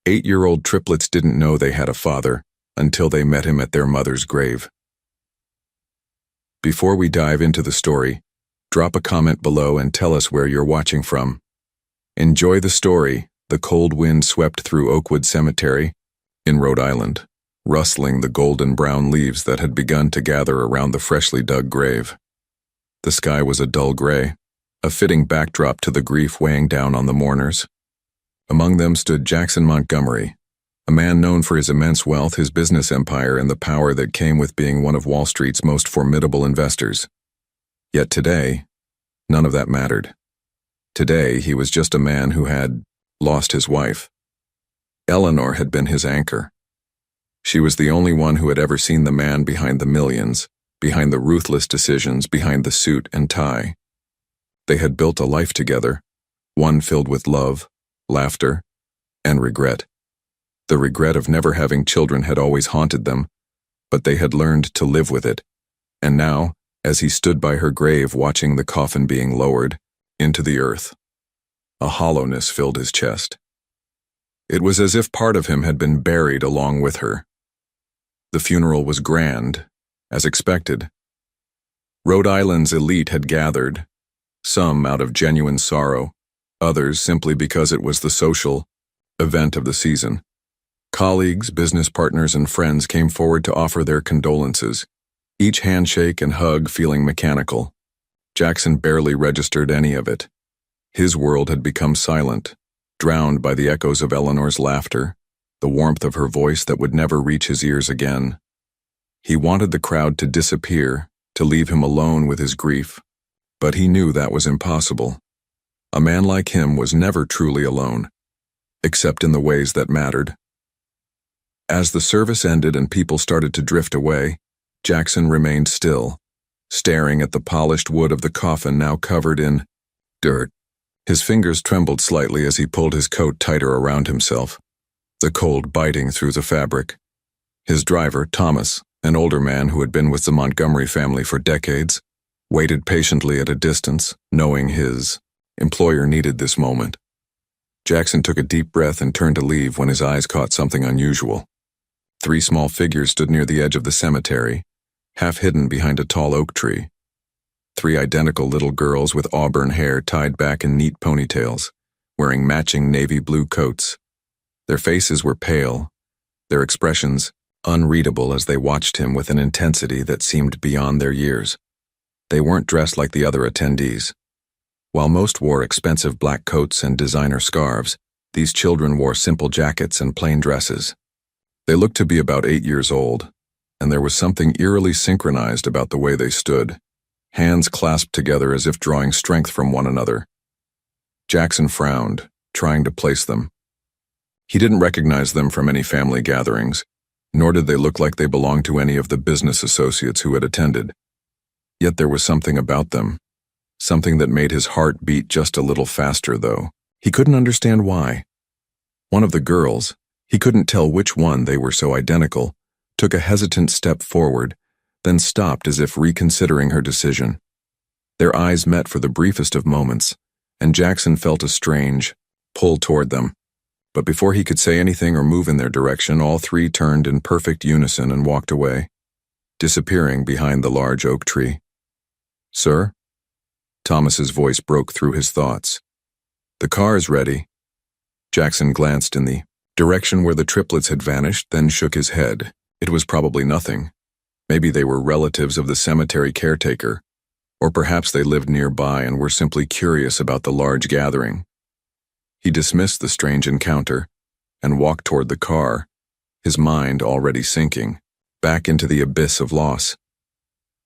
8-year-old triplets didn't know they had a father until they met him at their mother's grave. Before we dive into the story, drop a comment below and tell us where you're watching from. Enjoy the story. The cold wind swept through Oakwood Cemetery in Rhode Island, rustling the golden brown leaves that had begun to gather around the freshly dug grave. The sky was a dull gray, a fitting backdrop to the grief weighing down on the mourners. Among them stood Jackson Montgomery, a man known for his immense wealth, his business empire, and the power that came with being one of Wall Street's most formidable investors. Yet today, none of that mattered. Today, he was just a man who had lost his wife. Eleanor had been his anchor. She was the only one who had ever seen the man behind the millions, behind the ruthless decisions, behind the suit and tie. They had built a life together, one filled with love, laughter, and regret. The regret of never having children had always haunted them, but they had learned to live with it. And now, as he stood by her grave watching the coffin being lowered into the earth, a hollowness filled his chest. It was as if part of him had been buried along with her. The funeral was grand, as expected. Rhode Island's elite had gathered, some out of genuine sorrow, others simply because it was the social event of the season. Colleagues, business partners, and friends came forward to offer their condolences, each handshake and hug feeling mechanical. Jackson barely registered any of it. His world had become silent, drowned by the echoes of Eleanor's laughter, the warmth of her voice that would never reach his ears again. He wanted the crowd to disappear, to leave him alone with his grief, but he knew that was impossible. A man like him was never truly alone, except in the ways that mattered. As the service ended and people started to drift away, Jackson remained still, staring at the polished wood of the coffin now covered in dirt. His fingers trembled slightly as he pulled his coat tighter around himself, the cold biting through the fabric. His driver, Thomas, an older man who had been with the Montgomery family for decades, waited patiently at a distance, knowing his employer needed this moment. Jackson took a deep breath and turned to leave when his eyes caught something unusual. 3 small figures stood near the edge of the cemetery, half hidden behind a tall oak tree. 3 identical little girls with auburn hair tied back in neat ponytails, wearing matching navy blue coats. Their faces were pale, their expressions unreadable as they watched him with an intensity that seemed beyond their years. They weren't dressed like the other attendees. While most wore expensive black coats and designer scarves, these children wore simple jackets and plain dresses. They looked to be about 8 years old, and there was something eerily synchronized about the way they stood, hands clasped together as if drawing strength from one another. Jackson frowned, trying to place them. He didn't recognize them from any family gatherings, nor did they look like they belonged to any of the business associates who had attended. Yet there was something about them, something that made his heart beat just a little faster, though. He couldn't understand why. One of the girls, he couldn't tell which one, they were so identical, took a hesitant step forward, then stopped as if reconsidering her decision. Their eyes met for the briefest of moments, and Jackson felt a strange pull toward them. But before he could say anything or move in their direction, all 3 turned in perfect unison and walked away, disappearing behind the large oak tree. "Sir?" Thomas's voice broke through his thoughts. "The car is ready." Jackson glanced in the direction where the triplets had vanished, then shook his head. It was probably nothing. Maybe they were relatives of the cemetery caretaker, or perhaps they lived nearby and were simply curious about the large gathering. He dismissed the strange encounter and walked toward the car, his mind already sinking, back into the abyss of loss.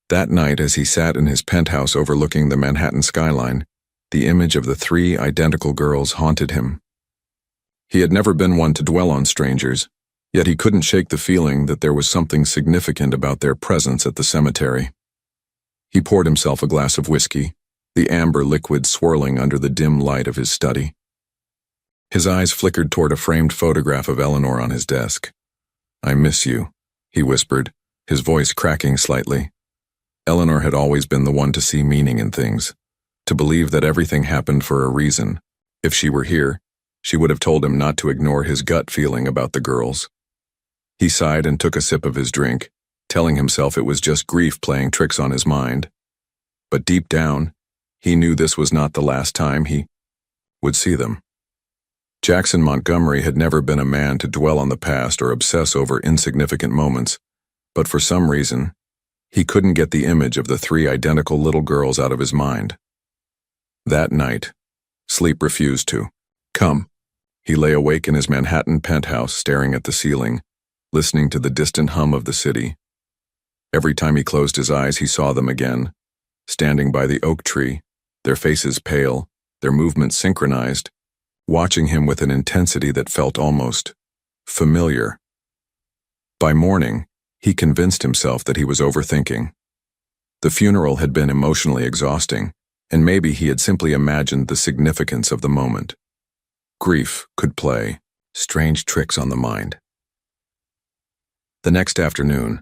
That night, as he sat in his penthouse overlooking the Manhattan skyline, the image of the 3 identical girls haunted him. He had never been one to dwell on strangers, yet he couldn't shake the feeling that there was something significant about their presence at the cemetery. He poured himself a glass of whiskey, the amber liquid swirling under the dim light of his study. His eyes flickered toward a framed photograph of Eleanor on his desk. "I miss you," he whispered, his voice cracking slightly. Eleanor had always been the one to see meaning in things, to believe that everything happened for a reason. If she were here, She would have told him not to ignore his gut feeling about the girls. He sighed and took a sip of his drink, telling himself it was just grief playing tricks on his mind. But deep down, he knew this was not the last time he would see them. Jackson Montgomery had never been a man to dwell on the past or obsess over insignificant moments, but for some reason, he couldn't get the image of the three identical little girls out of his mind. That night, sleep refused to come. He lay awake in his Manhattan penthouse, staring at the ceiling, listening to the distant hum of the city. Every time he closed his eyes, he saw them again, standing by the oak tree, their faces pale, their movements synchronized, watching him with an intensity that felt almost familiar. By morning, he convinced himself that he was overthinking. The funeral had been emotionally exhausting, and maybe he had simply imagined the significance of the moment. Grief could play strange tricks on the mind. The next afternoon,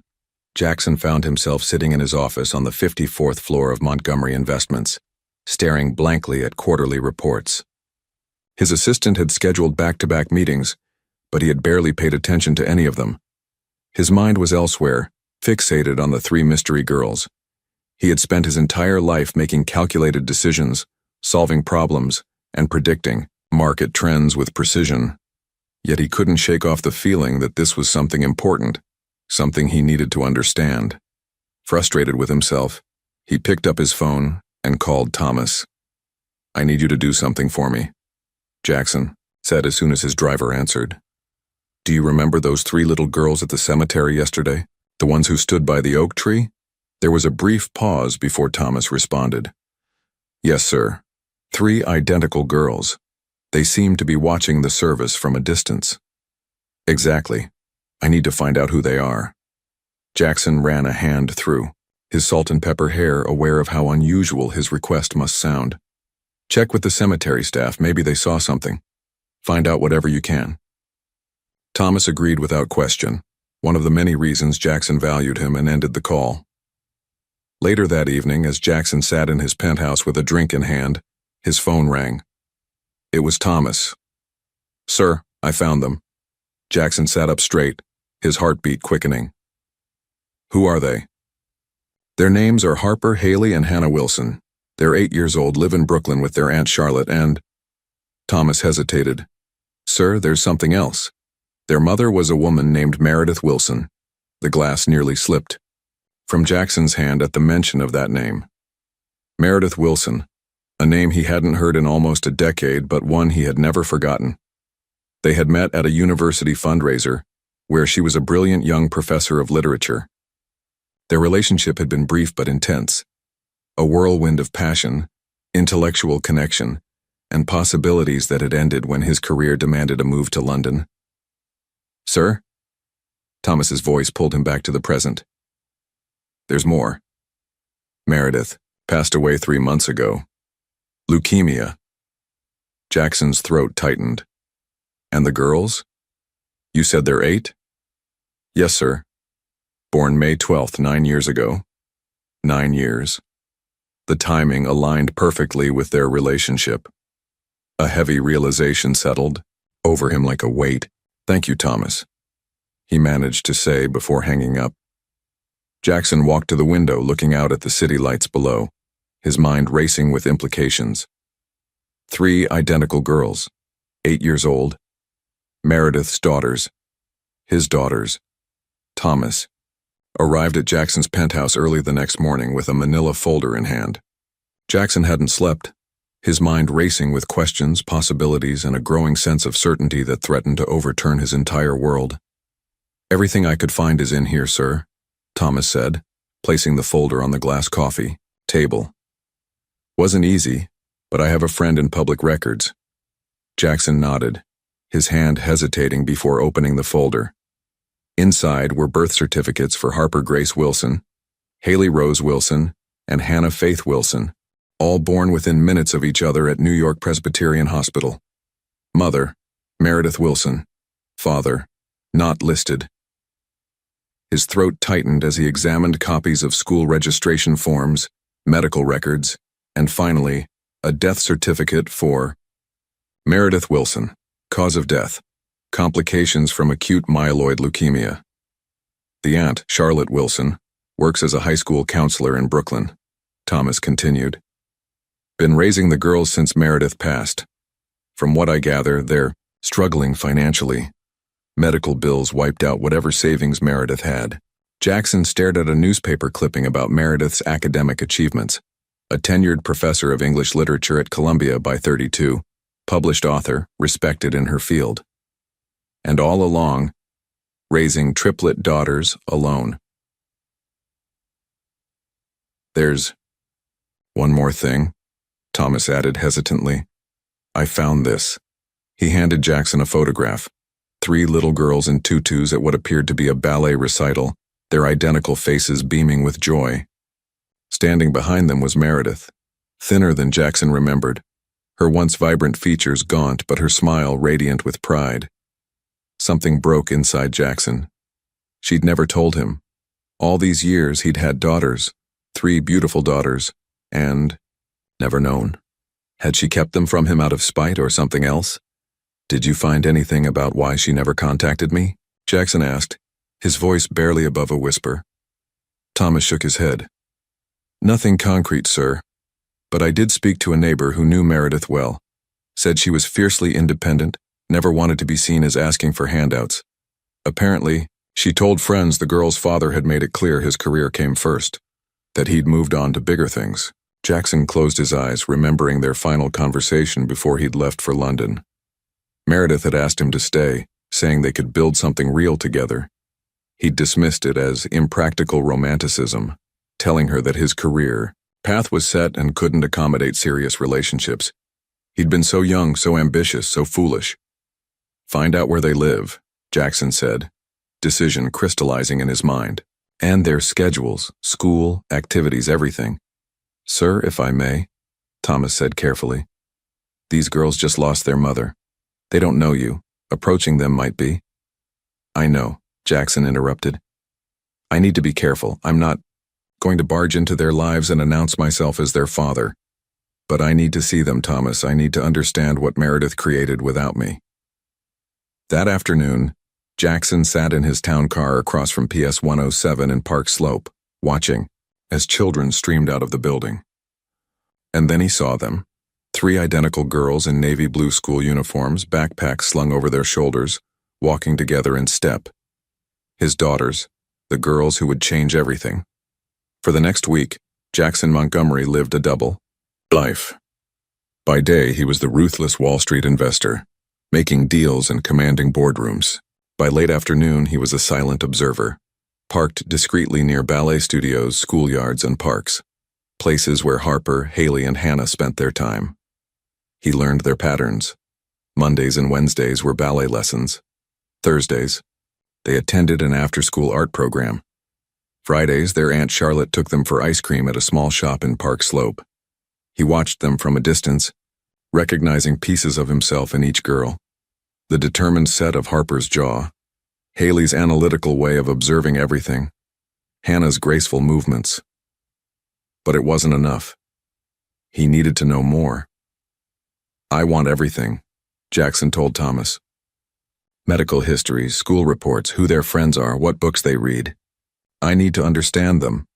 Jackson found himself sitting in his office on the 54th floor of Montgomery Investments, staring blankly at quarterly reports. His assistant had scheduled back-to-back meetings, but he had barely paid attention to any of them. His mind was elsewhere, fixated on the three mystery girls. He had spent his entire life making calculated decisions, solving problems, and predicting market trends with precision. Yet he couldn't shake off the feeling that this was something important, something he needed to understand. Frustrated with himself, he picked up his phone and called Thomas. "I need you to do something for me," Jackson said as soon as his driver answered. "Do you remember those three little girls at the cemetery yesterday? The ones who stood by the oak tree?" There was a brief pause before Thomas responded. "Yes, sir. Three identical girls. They seemed to be watching the service from a distance." "Exactly. I need to find out who they are." Jackson ran a hand through his salt and pepper hair, aware of how unusual his request must sound. "Check with the cemetery staff, maybe they saw something. Find out whatever you can." Thomas agreed without question, one of the many reasons Jackson valued him, and ended the call. Later that evening, as Jackson sat in his penthouse with a drink in hand, his phone rang. It was Thomas. "Sir, I found them." Jackson sat up straight, his heartbeat quickening. "Who are they?" "Their names are Harper, Haley, and Hannah Wilson. They're 8 years old, live in Brooklyn with their Aunt Charlotte, and—" Thomas hesitated. "Sir, there's something else. Their mother was a woman named Meredith Wilson." The glass nearly slipped from Jackson's hand at the mention of that name. Meredith Wilson, a name he hadn't heard in almost a decade, but one he had never forgotten. They had met at a university fundraiser, where she was a brilliant young professor of literature. Their relationship had been brief but intense, a whirlwind of passion, intellectual connection, and possibilities that had ended when his career demanded a move to London. "Sir?" Thomas's voice pulled him back to the present. "There's more. Meredith passed away 3 months ago. Leukemia." Jackson's throat tightened. "And the girls? You said they're 8? "Yes, sir. Born May 12th, 9 years ago. 9 years. The timing aligned perfectly with their relationship. A heavy realization settled over him like a weight. "Thank you, Thomas," he managed to say before hanging up. Jackson walked to the window, looking out at the city lights below, his mind racing with implications. 3 identical girls, 8 years old. Meredith's daughters. His daughters. Thomas arrived at Jackson's penthouse early the next morning with a manila folder in hand. Jackson hadn't slept, his mind racing with questions, possibilities, and a growing sense of certainty that threatened to overturn his entire world. "Everything I could find is in here, sir," Thomas said, placing the folder on the glass coffee table. "Wasn't easy, but I have a friend in public records." Jackson nodded, his hand hesitating before opening the folder. Inside were birth certificates for Harper Grace Wilson, Haley Rose Wilson, and Hannah Faith Wilson, all born within minutes of each other at New York Presbyterian Hospital. Mother, Meredith Wilson. Father, not listed. His throat tightened as he examined copies of school registration forms, medical records, and finally, a death certificate for Meredith Wilson. Cause of death: complications from acute myeloid leukemia. The aunt, Charlotte Wilson, works as a high school counselor in Brooklyn. Thomas continued. Been raising the girls since Meredith passed. From what I gather, they're struggling financially. Medical bills wiped out whatever savings Meredith had. Jackson stared at a newspaper clipping about Meredith's academic achievements. A tenured professor of English literature at Columbia by 32, published author, respected in her field. And all along, raising triplet daughters alone. There's one more thing, Thomas added hesitantly. I found this. He handed Jackson a photograph. 3 little girls in tutus at what appeared to be a ballet recital, their identical faces beaming with joy. Standing behind them was Meredith, thinner than Jackson remembered, her once vibrant features gaunt but her smile radiant with pride. Something broke inside Jackson. She'd never told him. All these years he'd had daughters, 3 beautiful daughters, and never known. Had she kept them from him out of spite or something else? Did you find anything about why she never contacted me? Jackson asked, his voice barely above a whisper. Thomas shook his head. Nothing concrete, sir. But I did speak to a neighbor who knew Meredith well. Said she was fiercely independent, never wanted to be seen as asking for handouts. Apparently, she told friends the girl's father had made it clear his career came first, that he'd moved on to bigger things. Jackson closed his eyes, remembering their final conversation before he'd left for London. Meredith had asked him to stay, saying they could build something real together. He'd dismissed it as impractical romanticism, telling her that his career path was set and couldn't accommodate serious relationships. He'd been so young, so ambitious, so foolish. Find out where they live, Jackson said, decision crystallizing in his mind. And their schedules, school, activities, everything. Sir, if I may, Thomas said carefully. These girls just lost their mother. They don't know you. Approaching them might be. I know, Jackson interrupted. I need to be careful. I'm not going to barge into their lives and announce myself as their father. But I need to see them, Thomas. I need to understand what Meredith created without me. That afternoon, Jackson sat in his town car across from PS 107 in Park Slope, watching as children streamed out of the building. And then he saw them, 3 identical girls in navy blue school uniforms, backpacks slung over their shoulders, walking together in step. His daughters, the girls who would change everything. For the next week, Jackson Montgomery lived a double life. By day, he was the ruthless Wall Street investor, making deals and commanding boardrooms. By late afternoon, he was a silent observer, parked discreetly near ballet studios, schoolyards, and parks, places where Harper, Haley, and Hannah spent their time. He learned their patterns. Mondays and Wednesdays were ballet lessons. Thursdays, they attended an after-school art program. Fridays, their Aunt Charlotte took them for ice cream at a small shop in Park Slope. He watched them from a distance, recognizing pieces of himself in each girl. The determined set of Harper's jaw, Haley's analytical way of observing everything, Hannah's graceful movements. But it wasn't enough. He needed to know more. I want everything, Jackson told Thomas. Medical histories, school reports, who their friends are, what books they read. I need to understand them.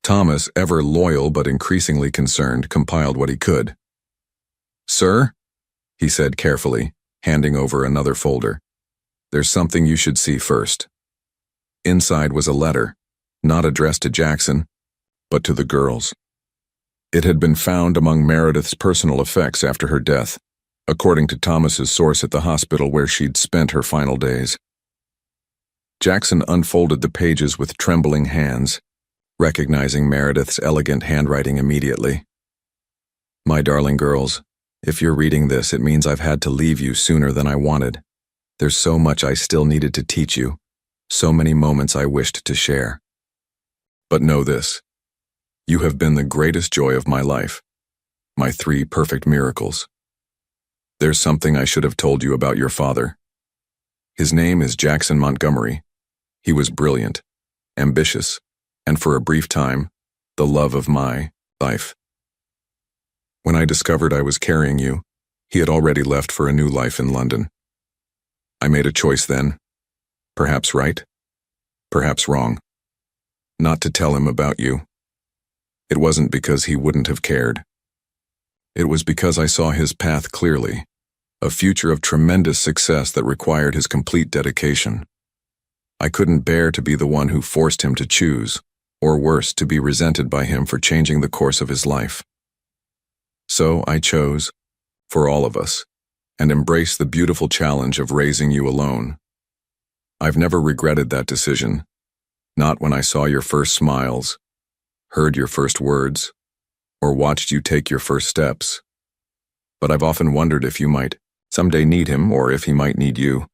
Thomas, ever loyal but increasingly concerned, compiled what he could. Sir, he said carefully, handing over another folder. There's something you should see first. Inside was a letter, not addressed to Jackson, but to the girls. It had been found among Meredith's personal effects after her death, according to Thomas's source at the hospital where she'd spent her final days. Jackson unfolded the pages with trembling hands, recognizing Meredith's elegant handwriting immediately. My darling girls, if you're reading this, it means I've had to leave you sooner than I wanted. There's so much I still needed to teach you, so many moments I wished to share. But know this, you have been the greatest joy of my life, my 3 perfect miracles. There's something I should have told you about your father. His name is Jackson Montgomery. He was brilliant, ambitious, and for a brief time, the love of my life. When I discovered I was carrying you, He had already left for a new life in London. I made a choice then, perhaps right, perhaps wrong, not to tell him about you. It wasn't because he wouldn't have cared. It was because I saw his path clearly, a future of tremendous success that required his complete dedication. I couldn't bear to be the one who forced him to choose, or worse, to be resented by him for changing the course of his life. So I chose, for all of us, and embraced the beautiful challenge of raising you alone. I've never regretted that decision, not when I saw your first smiles, heard your first words, or watched you take your first steps. But I've often wondered if you might someday need him, or if he might need you.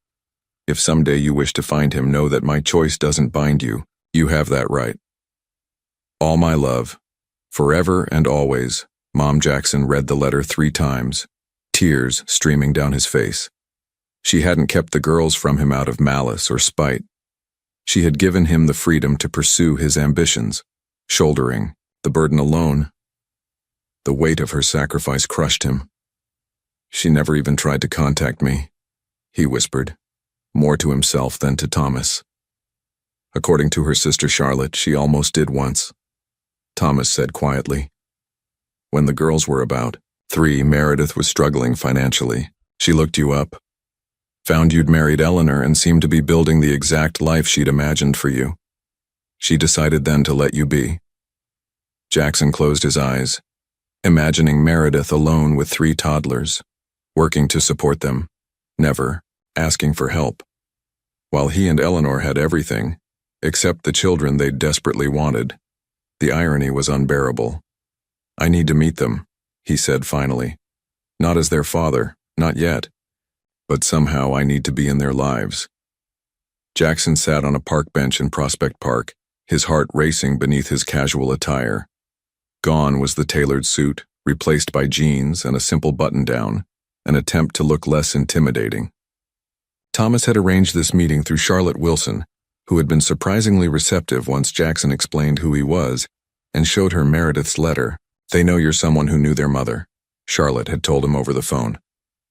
If someday you wish to find him, know that my choice doesn't bind you. You have that right. All my love, forever and always. Mom. Jackson read the letter 3 times, tears streaming down his face. She hadn't kept the girls from him out of malice or spite. She had given him the freedom to pursue his ambitions, shouldering the burden alone. The weight of her sacrifice crushed him. She never even tried to contact me, he whispered, more to himself than to Thomas. According to her sister Charlotte, she almost did once, Thomas said quietly. When the girls were about 3, Meredith was struggling financially. She looked you up, found you'd married Eleanor, and seemed to be building the exact life she'd imagined for you. She decided then to let you be. Jackson closed his eyes, imagining Meredith alone with 3 toddlers, working to support them, never asking for help, while he and Eleanor had everything, except the children they'd desperately wanted. The irony was unbearable. I need to meet them, he said finally. Not as their father, not yet, but somehow I need to be in their lives. Jackson sat on a park bench in Prospect Park, his heart racing beneath his casual attire. Gone was the tailored suit, replaced by jeans and a simple button-down, an attempt to look less intimidating. Thomas had arranged this meeting through Charlotte Wilson, who had been surprisingly receptive once Jackson explained who he was and showed her Meredith's letter. They know you're someone who knew their mother, Charlotte had told him over the phone.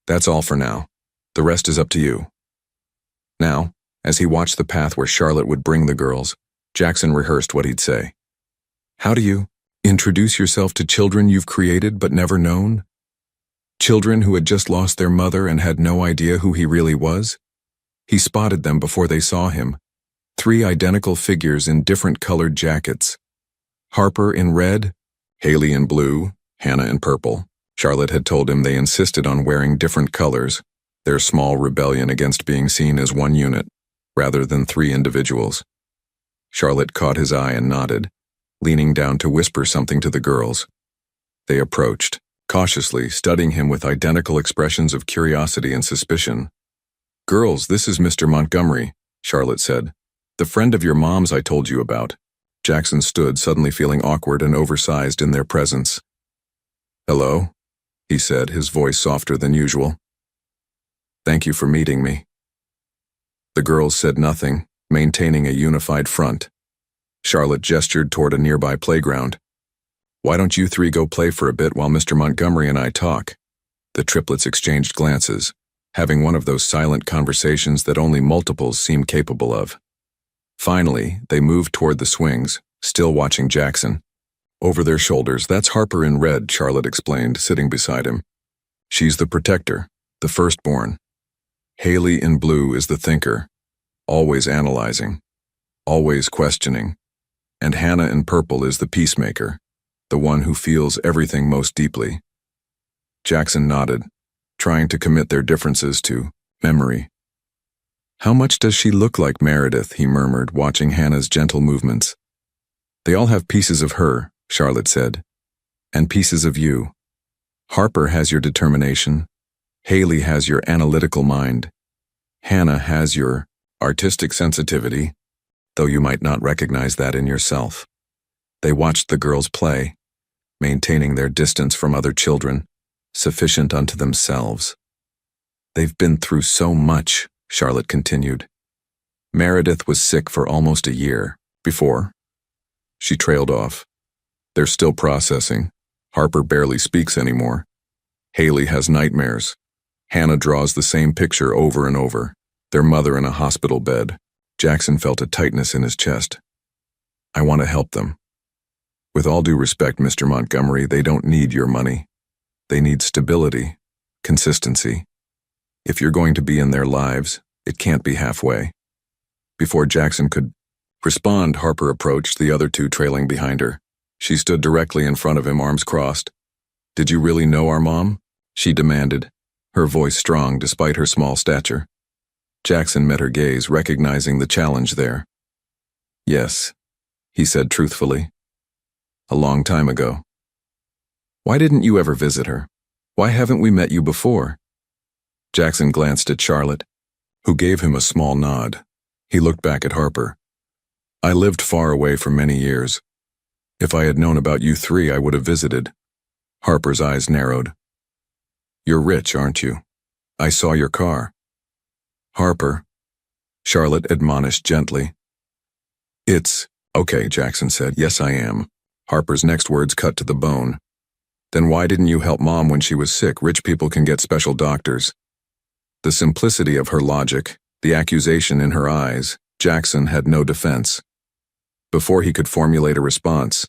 That's all for now. The rest is up to you. Now, as he watched the path where Charlotte would bring the girls, Jackson rehearsed what he'd say. How do you introduce yourself to children you've created but never known? Children who had just lost their mother and had no idea who he really was? He spotted them before they saw him. 3 identical figures in different colored jackets. Harper in red, Haley in blue, Hannah in purple. Charlotte had told him they insisted on wearing different colors, their small rebellion against being seen as one unit, rather than 3 individuals. Charlotte caught his eye and nodded, leaning down to whisper something to the girls. They approached, cautiously studying him with identical expressions of curiosity and suspicion. Girls, this is Mr. Montgomery, Charlotte said. The friend of your mom's I told you about. Jackson stood, suddenly feeling awkward and oversized in their presence. Hello, he said, his voice softer than usual. Thank you for meeting me. The girls said nothing, maintaining a unified front. Charlotte gestured toward a nearby playground. Why don't you 3 go play for a bit while Mr. Montgomery and I talk? The triplets exchanged glances, having one of those silent conversations that only multiples seem capable of. Finally, they moved toward the swings, still watching Jackson. Over their shoulders, that's Harper in red, Charlotte explained, sitting beside him. She's the protector, the firstborn. Haley in blue is the thinker, always analyzing, always questioning. And Hannah in purple is the peacemaker, the one who feels everything most deeply. Jackson nodded, trying to commit their differences to memory. How much does she look like Meredith, he murmured, watching Hannah's gentle movements. They all have pieces of her, Charlotte said, and pieces of you. Harper has your determination. Haley has your analytical mind. Hannah has your artistic sensitivity, though you might not recognize that in yourself. They watched the girls play, maintaining their distance from other children, sufficient unto themselves. They've been through so much, Charlotte continued. Meredith was sick for almost a year before. She trailed off. They're still processing. Harper barely speaks anymore. Haley has nightmares. Hannah draws the same picture over and over. Their mother in a hospital bed. Jackson felt a tightness in his chest. I want to help them. With all due respect, Mr. Montgomery, they don't need your money. They need stability, consistency. If you're going to be in their lives, it can't be halfway. Before Jackson could respond, Harper approached, the other two trailing behind her. She stood directly in front of him, arms crossed. Did you really know our mom? She demanded, her voice strong despite her small stature. Jackson met her gaze, recognizing the challenge there. Yes, he said truthfully. A long time ago. Why didn't you ever visit her? Why haven't we met you before? Jackson glanced at Charlotte, who gave him a small nod. He looked back at Harper. I lived far away for many years. If I had known about you three, I would have visited. Harper's eyes narrowed. You're rich, aren't you? I saw your car. Harper, Charlotte admonished gently. It's okay, Jackson said. Yes, I am. Harper's next words cut to the bone. Then why didn't you help Mom when she was sick? Rich people can get special doctors. The simplicity of her logic, the accusation in her eyes, Jackson had no defense. Before he could formulate a response,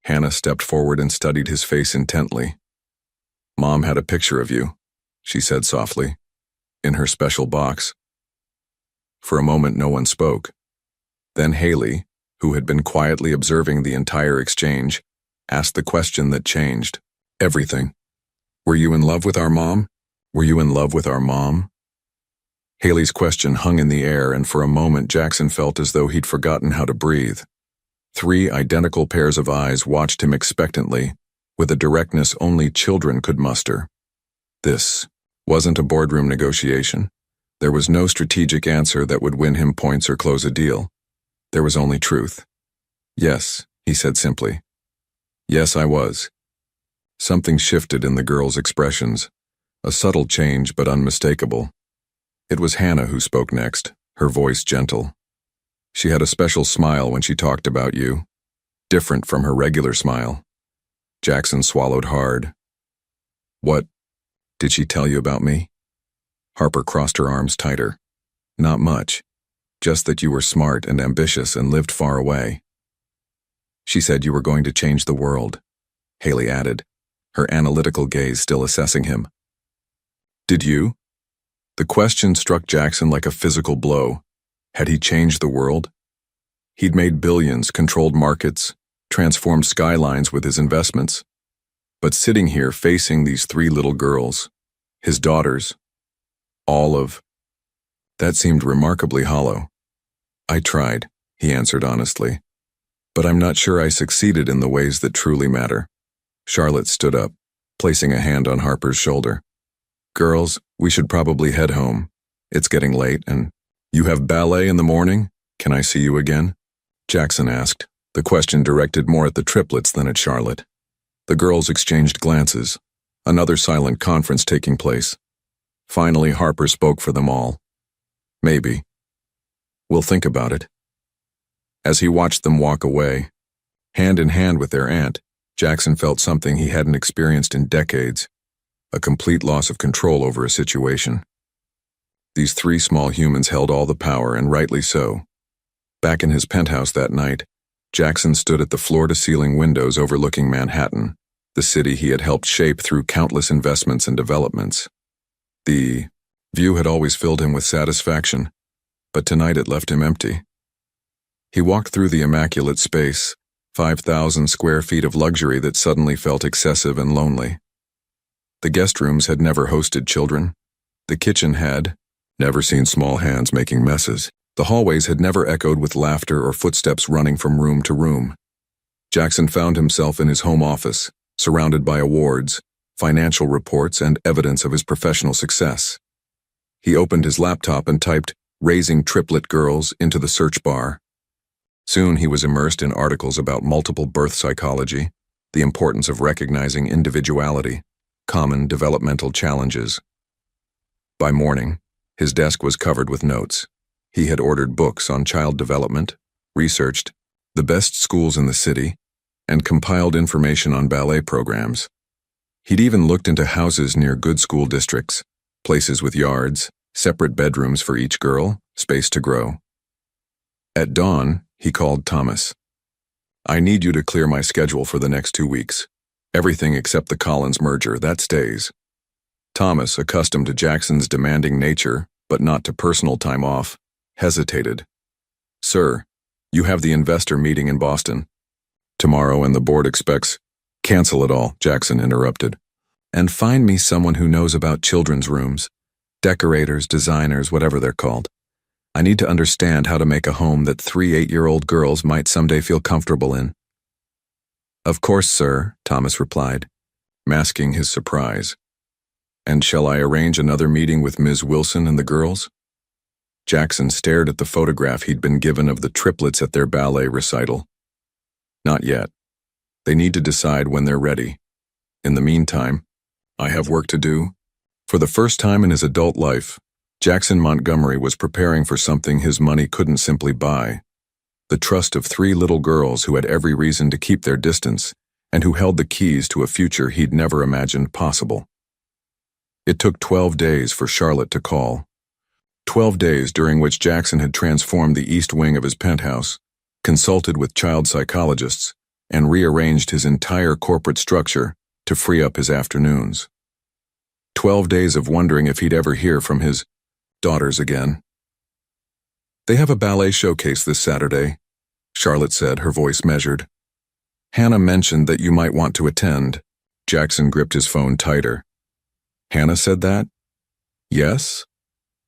Hannah stepped forward and studied his face intently. Mom had a picture of you, she said softly, in her special box. For a moment, no one spoke. Then Haley, who had been quietly observing the entire exchange, asked the question that changed everything. Were you in love with our mom? Were you in love with our mom? Haley's question hung in the air, and for a moment Jackson felt as though he'd forgotten how to breathe. 3 identical pairs of eyes watched him expectantly, with a directness only children could muster. This wasn't a boardroom negotiation. There was no strategic answer that would win him points or close a deal. There was only truth. Yes, he said simply. Yes, I was. Something shifted in the girl's expressions, a subtle change but unmistakable. It was Hannah who spoke next, her voice gentle. She had a special smile when she talked about you, different from her regular smile. Jackson swallowed hard. What did she tell you about me? Harper crossed her arms tighter. Not much. Just that you were smart and ambitious and lived far away. She said you were going to change the world, Haley added, her analytical gaze still assessing him. Did you? The question struck Jackson like a physical blow. Had he changed the world? He'd made billions, controlled markets, transformed skylines with his investments. But sitting here facing these 3 little girls, his daughters, that seemed remarkably hollow. I tried, he answered honestly. But I'm not sure I succeeded in the ways that truly matter. Charlotte stood up, placing a hand on Harper's shoulder. Girls, we should probably head home. It's getting late, and you have ballet in the morning? Can I see you again? Jackson asked, the question directed more at the triplets than at Charlotte. The girls exchanged glances, another silent conference taking place. Finally, Harper spoke for them all. Maybe. We'll think about it. As he watched them walk away, hand in hand with their aunt, Jackson felt something he hadn't experienced in decades, a complete loss of control over a situation. These 3 small humans held all the power, and rightly so. Back in his penthouse that night, Jackson stood at the floor-to-ceiling windows overlooking Manhattan, the city he had helped shape through countless investments and developments. The view had always filled him with satisfaction, but tonight it left him empty. He walked through the immaculate space, 5,000 square feet of luxury that suddenly felt excessive and lonely. The guest rooms had never hosted children. The kitchen had never seen small hands making messes. The hallways had never echoed with laughter or footsteps running from room to room. Jackson found himself in his home office, surrounded by awards, financial reports, and evidence of his professional success. He opened his laptop and typed, "Raising Triplet Girls," into the search bar. Soon he was immersed in articles about multiple birth psychology, the importance of recognizing individuality, common developmental challenges. By morning, his desk was covered with notes. He had ordered books on child development, researched the best schools in the city, and compiled information on ballet programs. He'd even looked into houses near good school districts, places with yards, separate bedrooms for each girl, space to grow. At dawn, he called Thomas. "I need you to clear my schedule for the next 2 weeks. Everything except the Collins merger, that stays." Thomas, accustomed to Jackson's demanding nature, but not to personal time off, hesitated. "Sir, you have the investor meeting in Boston tomorrow and the board expects—" "Cancel it all," Jackson interrupted. "And find me someone who knows about children's rooms. Decorators, designers, whatever they're called. I need to understand how to make a home that 3 8-year-old girls might someday feel comfortable in." "Of course, sir," Thomas replied, masking his surprise. "And shall I arrange another meeting with Ms. Wilson and the girls?" Jackson stared at the photograph he'd been given of the triplets at their ballet recital. "Not yet. They need to decide when they're ready. In the meantime, I have work to do." For the first time in his adult life, Jackson Montgomery was preparing for something his money couldn't simply buy: the trust of 3 little girls who had every reason to keep their distance and who held the keys to a future he'd never imagined possible. It took 12 days for Charlotte to call. 12 days during which Jackson had transformed the east wing of his penthouse, consulted with child psychologists, and rearranged his entire corporate structure to free up his afternoons. 12 days of wondering if he'd ever hear from his daughters again. "They have a ballet showcase this Saturday," Charlotte said, her voice measured. "Hannah mentioned that you might want to attend." Jackson gripped his phone tighter. "Hannah said that?" "Yes.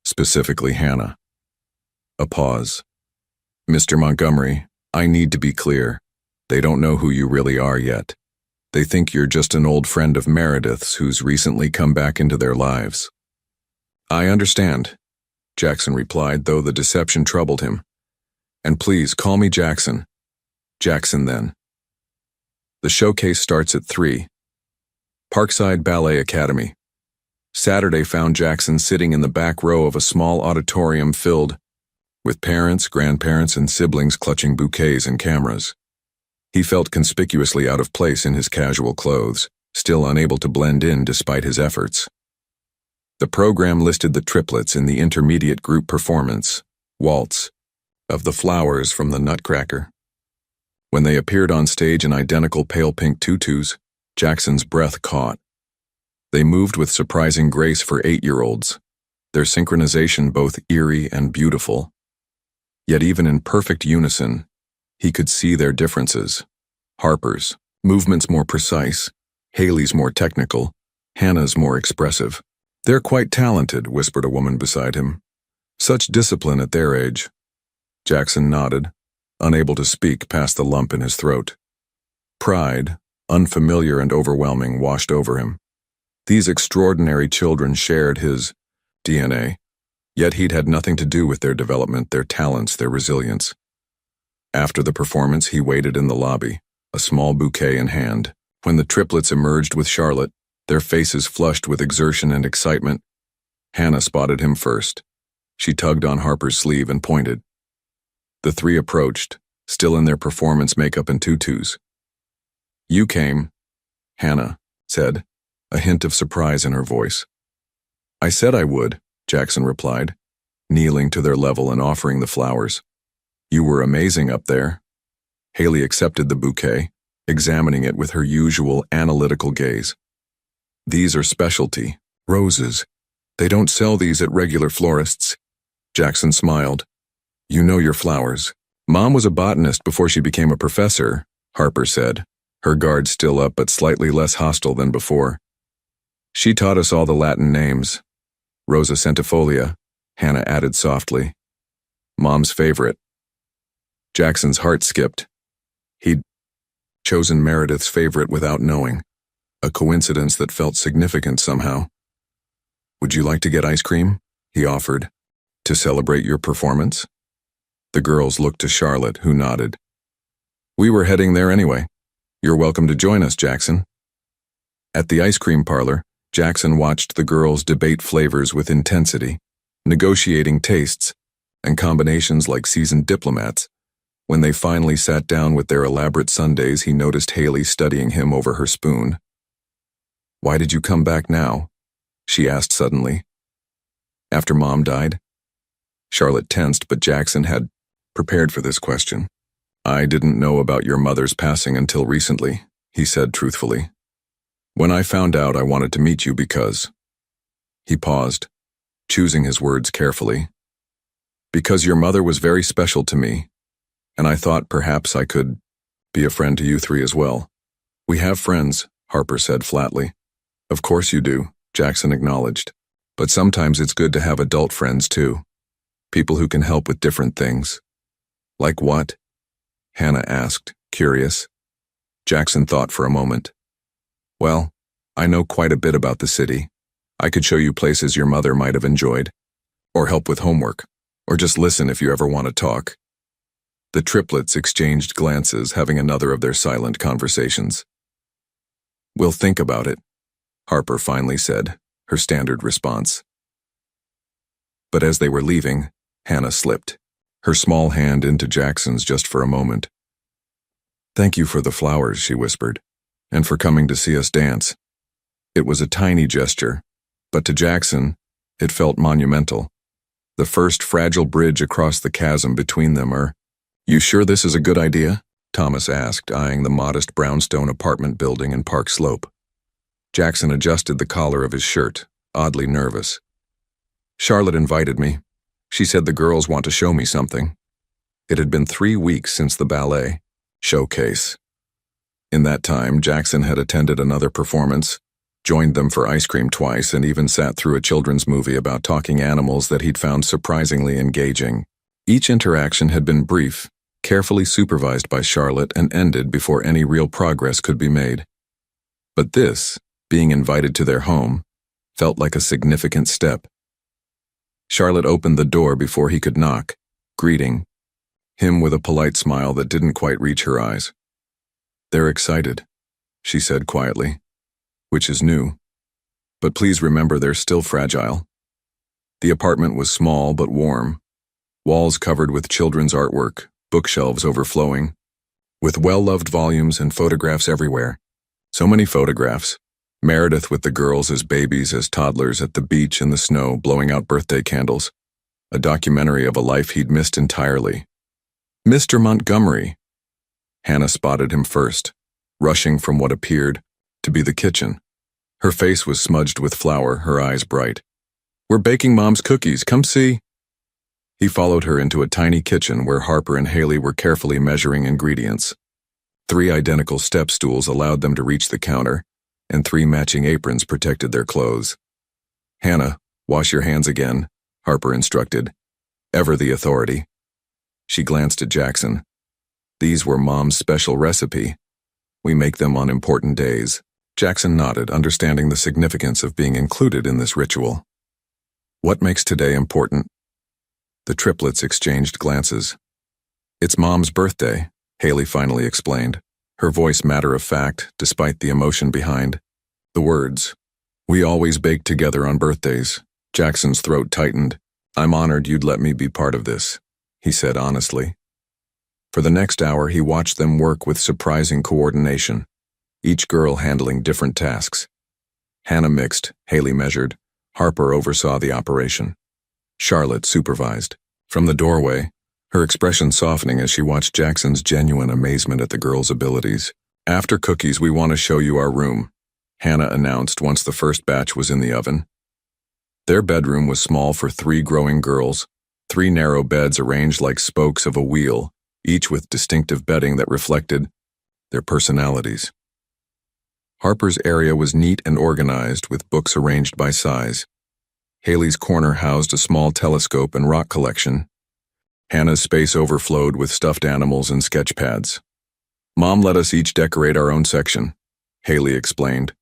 Specifically Hannah." A pause. "Mr. Montgomery, I need to be clear. They don't know who you really are yet. They think you're just an old friend of Meredith's who's recently come back into their lives." "I understand," Jackson replied, though the deception troubled him. "And please call me Jackson." "Jackson, then." The showcase starts at 3. Parkside Ballet Academy. Saturday found Jackson sitting in the back row of a small auditorium filled with parents, grandparents, and siblings clutching bouquets and cameras. He felt conspicuously out of place in his casual clothes, still unable to blend in despite his efforts. The program listed the triplets in the intermediate group performance, Waltz, of the Flowers from the Nutcracker. When they appeared on stage in identical pale pink tutus, Jackson's breath caught. They moved with surprising grace for 8-year-olds, their synchronization both eerie and beautiful. Yet even in perfect unison, he could see their differences. Harper's, movements more precise; Haley's more technical; Hannah's more expressive. "They're quite talented," whispered a woman beside him. "Such discipline at their age." Jackson nodded, unable to speak past the lump in his throat. Pride, unfamiliar and overwhelming, washed over him. These extraordinary children shared his DNA, yet he'd had nothing to do with their development, their talents, their resilience. After the performance, he waited in the lobby, a small bouquet in hand. When the triplets emerged with Charlotte, their faces flushed with exertion and excitement, Hannah spotted him first. She tugged on Harper's sleeve and pointed. The 3 approached, still in their performance makeup and tutus. "You came," Hannah said, a hint of surprise in her voice. "I said I would," Jackson replied, kneeling to their level and offering the flowers. "You were amazing up there." Haley accepted the bouquet, examining it with her usual analytical gaze. "These are specialty roses. They don't sell these at regular florists." Jackson smiled. "You know your flowers." "Mom was a botanist before she became a professor," Harper said, her guard still up but slightly less hostile than before. "She taught us all the Latin names. Rosa centifolia," Hannah added softly. "Mom's favorite." Jackson's heart skipped. He'd chosen Meredith's favorite without knowing, a coincidence that felt significant somehow. "Would you like to get ice cream?" he offered. "To celebrate your performance?" The girls looked to Charlotte, who nodded. "We were heading there anyway. You're welcome to join us, Jackson." At the ice cream parlor, Jackson watched the girls debate flavors with intensity, negotiating tastes and combinations like seasoned diplomats. When they finally sat down with their elaborate sundaes, he noticed Haley studying him over her spoon. Why did you come back now? She asked suddenly. After Mom died? Charlotte tensed, but Jackson had prepared for this question. I didn't know about your mother's passing until recently, he said truthfully. When I found out, I wanted to meet you because... He paused, choosing his words carefully. Because your mother was very special to me, and I thought perhaps I could be a friend to you three as well. We have friends, Harper said flatly. Of course you do, Jackson acknowledged. But sometimes it's good to have adult friends too. People who can help with different things. Like what? Hannah asked, curious. Jackson thought for a moment. Well, I know quite a bit about the city. I could show you places your mother might have enjoyed, or help with homework, or just listen if you ever want to talk. The triplets exchanged glances, having another of their silent conversations. We'll think about it, Harper finally said, her standard response. But as they were leaving, Hannah slipped, her small hand into Jackson's just for a moment. Thank you for the flowers, she whispered, and for coming to see us dance. It was a tiny gesture, but to Jackson, it felt monumental. The first fragile bridge across the chasm between them. You sure this is a good idea? Thomas asked, eyeing the modest brownstone apartment building in Park Slope. Jackson adjusted the collar of his shirt, oddly nervous. Charlotte invited me. She said the girls want to show me something. It had been 3 weeks since the ballet showcase. In that time, Jackson had attended another performance, joined them for ice cream twice, and even sat through a children's movie about talking animals that he'd found surprisingly engaging. Each interaction had been brief, carefully supervised by Charlotte, and ended before any real progress could be made. But this, being invited to their home, felt like a significant step. Charlotte opened the door before he could knock, greeting him with a polite smile that didn't quite reach her eyes. They're excited, she said quietly, which is new. But please remember they're still fragile. The apartment was small but warm, walls covered with children's artwork, bookshelves overflowing, with well-loved volumes and photographs everywhere. So many photographs. Meredith with the girls as babies, as toddlers, at the beach in the snow, blowing out birthday candles. A documentary of a life he'd missed entirely. Mr. Montgomery. Hannah spotted him first, rushing from what appeared to be the kitchen. Her face was smudged with flour, her eyes bright. We're baking Mom's cookies, come see. He followed her into a tiny kitchen where Harper and Haley were carefully measuring ingredients. 3 identical step stools allowed them to reach the counter, and 3 matching aprons protected their clothes. Hannah, wash your hands again, Harper instructed, ever the authority. She glanced at Jackson. These were Mom's special recipe. We make them on important days. Jackson nodded, understanding the significance of being included in this ritual. What makes today important? The triplets exchanged glances. It's Mom's birthday, Haley finally explained, her voice matter-of-fact despite the emotion behind the words. We always bake together on birthdays. Jackson's throat tightened. I'm honored you'd let me be part of this, he said honestly. For the next hour, he watched them work with surprising coordination, each girl handling different tasks. Hannah mixed, Haley measured, Harper oversaw the operation. Charlotte supervised. From the doorway, her expression softening as she watched Jackson's genuine amazement at the girls' abilities. After cookies, we want to show you our room, Hannah announced once the first batch was in the oven. Their bedroom was small for 3 growing girls, 3 narrow beds arranged like spokes of a wheel, each with distinctive bedding that reflected their personalities. Harper's area was neat and organized, with books arranged by size. Haley's corner housed a small telescope and rock collection. Hannah's space overflowed with stuffed animals and sketch pads. Mom let us each decorate our own section, Haley explained,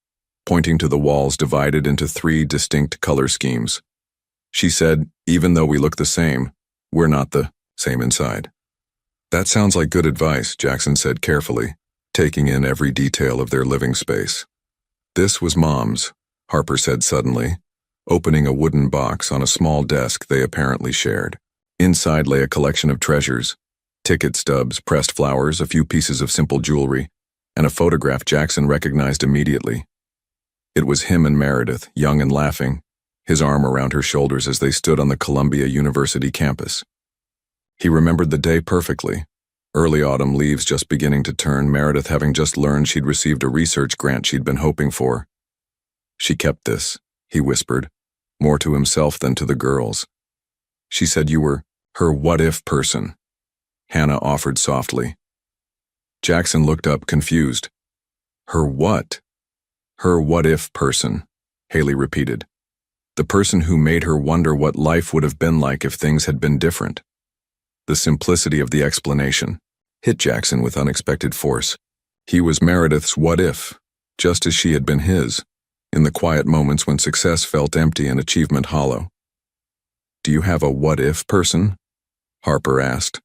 pointing to the walls divided into 3 distinct color schemes. She said, even though we look the same, we're not the same inside. That sounds like good advice, Jackson said carefully, taking in every detail of their living space. This was Mom's, Harper said suddenly, opening a wooden box on a small desk they apparently shared. Inside lay a collection of treasures, ticket stubs, pressed flowers, a few pieces of simple jewelry, and a photograph Jackson recognized immediately. It was him and Meredith, young and laughing, his arm around her shoulders as they stood on the Columbia University campus. He remembered the day perfectly. Early autumn, leaves just beginning to turn, Meredith having just learned she'd received a research grant she'd been hoping for. She kept this, he whispered, more to himself than to the girls. She said you were her what-if person, Hannah offered softly. Jackson looked up, confused. Her what? Her what-if person, Haley repeated. The person who made her wonder what life would have been like if things had been different. The simplicity of the explanation hit Jackson with unexpected force. He was Meredith's what-if, just as she had been his, in the quiet moments when success felt empty and achievement hollow. Do you have a what-if person? Harper asked,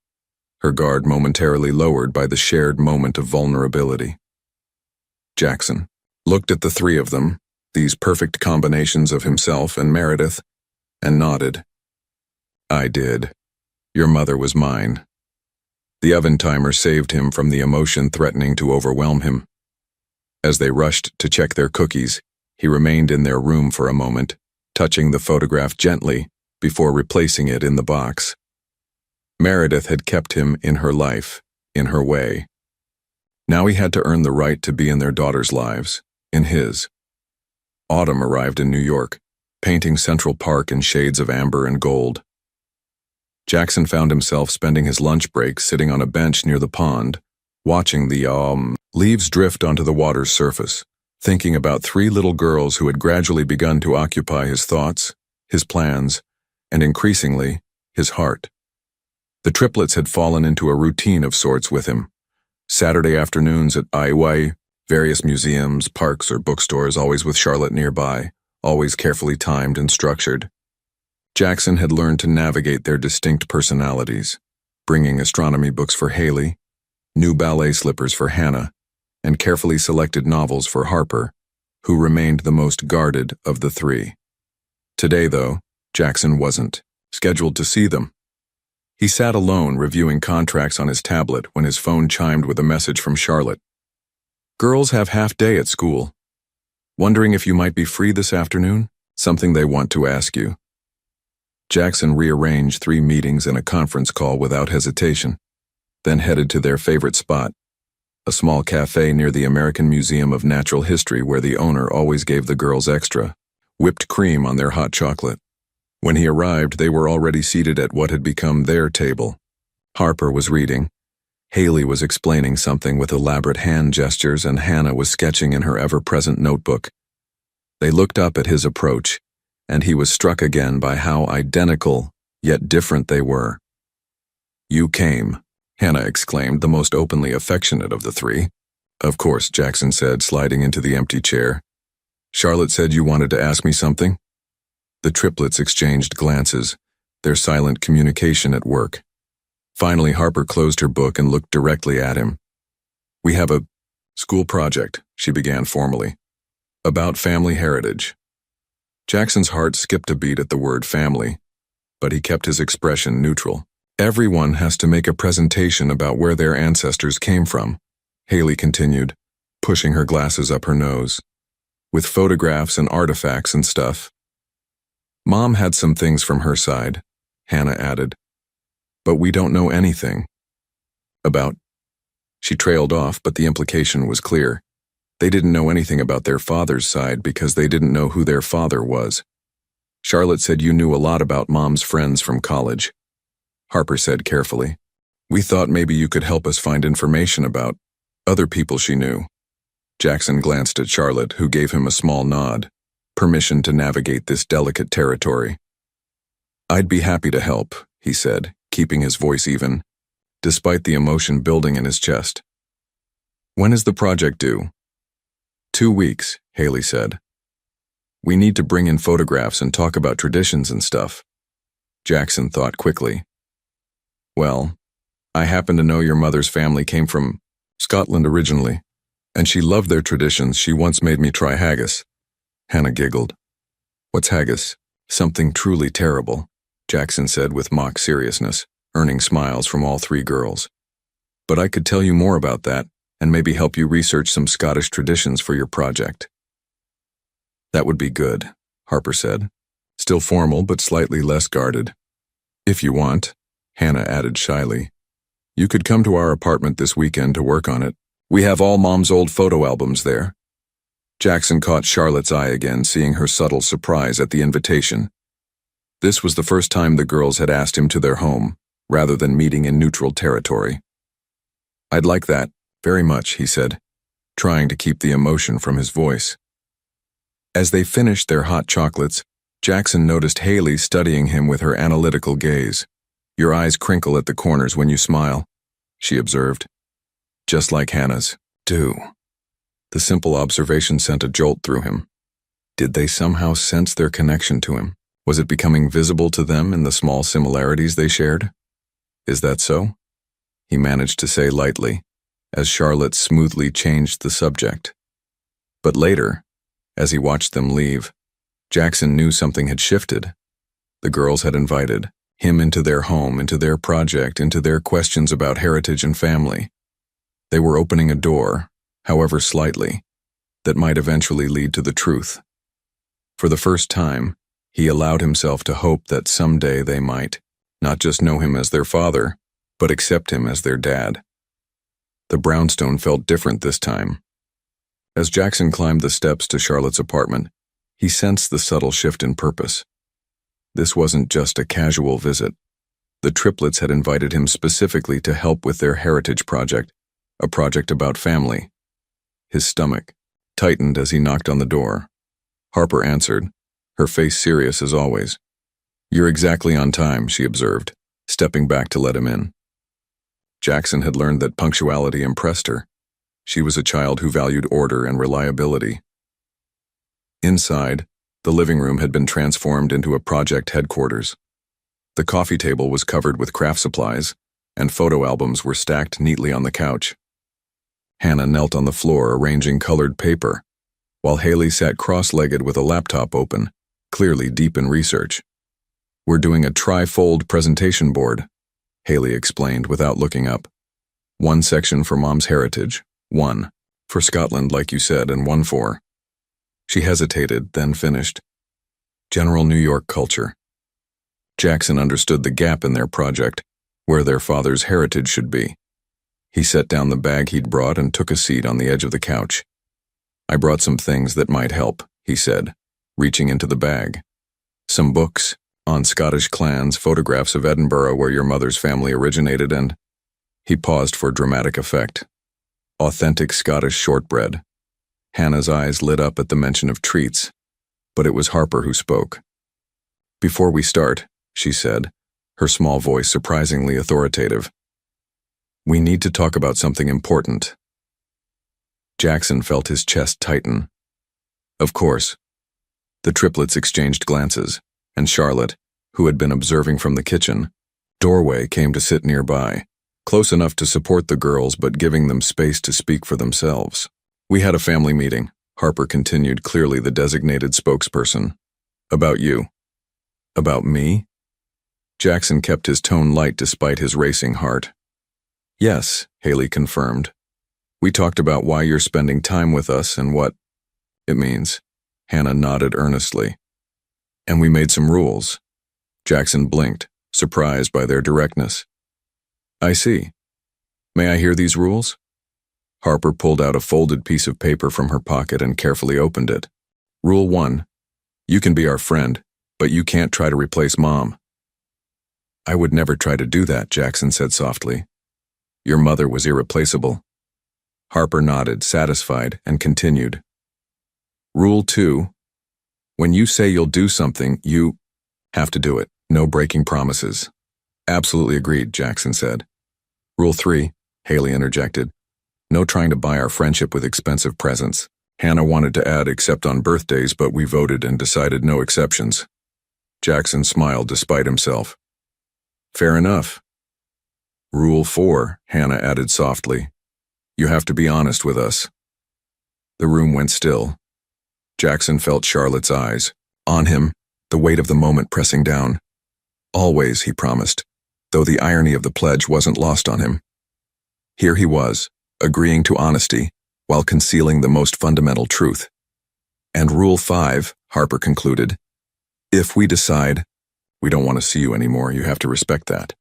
her guard momentarily lowered by the shared moment of vulnerability. Jackson looked at the three of them, these perfect combinations of himself and Meredith, and nodded. I did. Your mother was mine. The oven timer saved him from the emotion threatening to overwhelm him. As they rushed to check their cookies, he remained in their room for a moment, touching the photograph gently before replacing it in the box. Meredith had kept him in her life, in her way. Now he had to earn the right to be in their daughters' lives, in his. Autumn arrived in New York, painting Central Park in shades of amber and gold. Jackson found himself spending his lunch break sitting on a bench near the pond, watching the leaves drift onto the water's surface, thinking about three little girls who had gradually begun to occupy his thoughts, his plans, and increasingly, his heart. The triplets had fallen into a routine of sorts with him. Saturday afternoons at IY, various museums, parks, or bookstores, always with Charlotte nearby, always carefully timed and structured. Jackson had learned to navigate their distinct personalities, bringing astronomy books for Haley, new ballet slippers for Hannah, and carefully selected novels for Harper, who remained the most guarded of the three. Today, though, Jackson wasn't scheduled to see them. He sat alone reviewing contracts on his tablet when his phone chimed with a message from Charlotte. Girls have half day at school. Wondering if you might be free this afternoon? Something they want to ask you. Jackson rearranged 3 meetings and a conference call without hesitation, then headed to their favorite spot, a small cafe near the American Museum of Natural History where the owner always gave the girls extra whipped cream on their hot chocolate. When he arrived, they were already seated at what had become their table. Harper was reading, Haley was explaining something with elaborate hand gestures, and Hannah was sketching in her ever-present notebook. They looked up at his approach, and he was struck again by how identical, yet different they were. You came, Hannah exclaimed, the most openly affectionate of the three. Of course, Jackson said, sliding into the empty chair. Charlotte said you wanted to ask me something? The triplets exchanged glances, their silent communication at work. Finally, Harper closed her book and looked directly at him. We have a school project, she began formally, about family heritage. Jackson's heart skipped a beat at the word family, but he kept his expression neutral. Everyone has to make a presentation about where their ancestors came from, Haley continued, pushing her glasses up her nose, with photographs and artifacts and stuff. Mom had some things from her side, Hannah added, but we don't know anything. About. She trailed off, but the implication was clear. They didn't know anything about their father's side because they didn't know who their father was. Charlotte said you knew a lot about Mom's friends from college. Harper said carefully. We thought maybe you could help us find information about other people she knew. Jackson glanced at Charlotte, who gave him a small nod, permission to navigate this delicate territory. I'd be happy to help, he said, keeping his voice even, despite the emotion building in his chest. When is the project due? 2 weeks, Haley said. We need to bring in photographs and talk about traditions and stuff. Jackson thought quickly. Well, I happen to know your mother's family came from Scotland originally, and she loved their traditions. She once made me try haggis. Hannah giggled. What's haggis? Something truly terrible, Jackson said with mock seriousness, earning smiles from all 3 girls. But I could tell you more about that, and maybe help you research some Scottish traditions for your project. That would be good, Harper said, still formal but slightly less guarded. If you want, Hannah added shyly. You could come to our apartment this weekend to work on it. We have all Mom's old photo albums there. Jackson caught Charlotte's eye again, seeing her subtle surprise at the invitation. This was the first time the girls had asked him to their home, rather than meeting in neutral territory. I'd like that, very much, he said, trying to keep the emotion from his voice. As they finished their hot chocolates, Jackson noticed Haley studying him with her analytical gaze. Your eyes crinkle at the corners when you smile, she observed. Just like Hannah's. Do. The simple observation sent a jolt through him. Did they somehow sense their connection to him? Was it becoming visible to them in the small similarities they shared? Is that so? He managed to say lightly, as Charlotte smoothly changed the subject. But later, as he watched them leave, Jackson knew something had shifted. The girls had invited him into their home, into their project, into their questions about heritage and family. They were opening a door, however slightly, that might eventually lead to the truth. For the first time, he allowed himself to hope that someday they might not just know him as their father, but accept him as their dad. The brownstone felt different this time. As Jackson climbed the steps to Charlotte's apartment, he sensed the subtle shift in purpose. This wasn't just a casual visit. The Triplets had invited him specifically to help with their heritage project, a project about family. His stomach tightened as he knocked on the door. Harper answered, her face serious as always. You're exactly on time, she observed, stepping back to let him in. Jackson had learned that punctuality impressed her. She was a child who valued order and reliability. Inside, the living room had been transformed into a project headquarters. The coffee table was covered with craft supplies, and photo albums were stacked neatly on the couch. Hannah knelt on the floor arranging colored paper, while Haley sat cross-legged with a laptop open, clearly deep in research. We're doing a tri-fold presentation board, Haley explained without looking up. One section for Mom's heritage, one for Scotland like you said, and one for... She hesitated, then finished. General New York culture. Jackson understood the gap in their project, where their father's heritage should be. He set down the bag he'd brought and took a seat on the edge of the couch. I brought some things that might help, he said, reaching into the bag. Some books on Scottish clans, photographs of Edinburgh where your mother's family originated, and... He paused for dramatic effect. Authentic Scottish shortbread. Hannah's eyes lit up at the mention of treats, but it was Harper who spoke. Before we start, she said, her small voice surprisingly authoritative, we need to talk about something important. Jackson felt his chest tighten. Of course. The Triplets exchanged glances, and Charlotte, who had been observing from the kitchen doorway, came to sit nearby, close enough to support the girls but giving them space to speak for themselves. We had a family meeting, Harper continued, clearly the designated spokesperson. About you. About me? Jackson kept his tone light despite his racing heart. Yes, Haley confirmed. We talked about why you're spending time with us and what it means. Hannah nodded earnestly. And we made some rules. Jackson blinked, surprised by their directness. I see. May I hear these rules? Harper pulled out a folded piece of paper from her pocket and carefully opened it. Rule 1. You can be our friend, but you can't try to replace Mom. I would never try to do that, Jackson said softly. Your mother was irreplaceable. Harper nodded, satisfied, and continued. Rule 2. When you say you'll do something, you have to do it. No breaking promises. Absolutely agreed, Jackson said. Rule 3, Haley interjected. No trying to buy our friendship with expensive presents. Hannah wanted to add except on birthdays, but we voted and decided no exceptions. Jackson smiled despite himself. Fair enough. Rule 4, Hannah added softly. You have to be honest with us. The room went still. Jackson felt Charlotte's eyes on him, the weight of the moment pressing down. Always, he promised, though the irony of the pledge wasn't lost on him. Here he was, agreeing to honesty while concealing the most fundamental truth. And Rule 5, Harper concluded, if we decide we don't want to see you anymore, you have to respect that.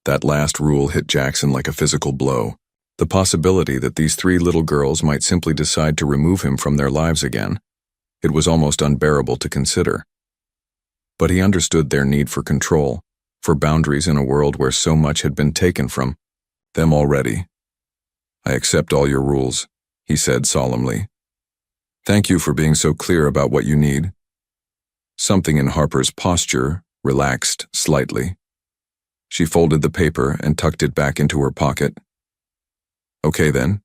That last rule hit Jackson like a physical blow. The possibility that these 3 little girls might simply decide to remove him from their lives again. It was almost unbearable to consider. But he understood their need for control, for boundaries in a world where so much had been taken from them already. I accept all your rules, he said solemnly. Thank you for being so clear about what you need. Something in Harper's posture relaxed slightly. She folded the paper and tucked it back into her pocket. Okay then,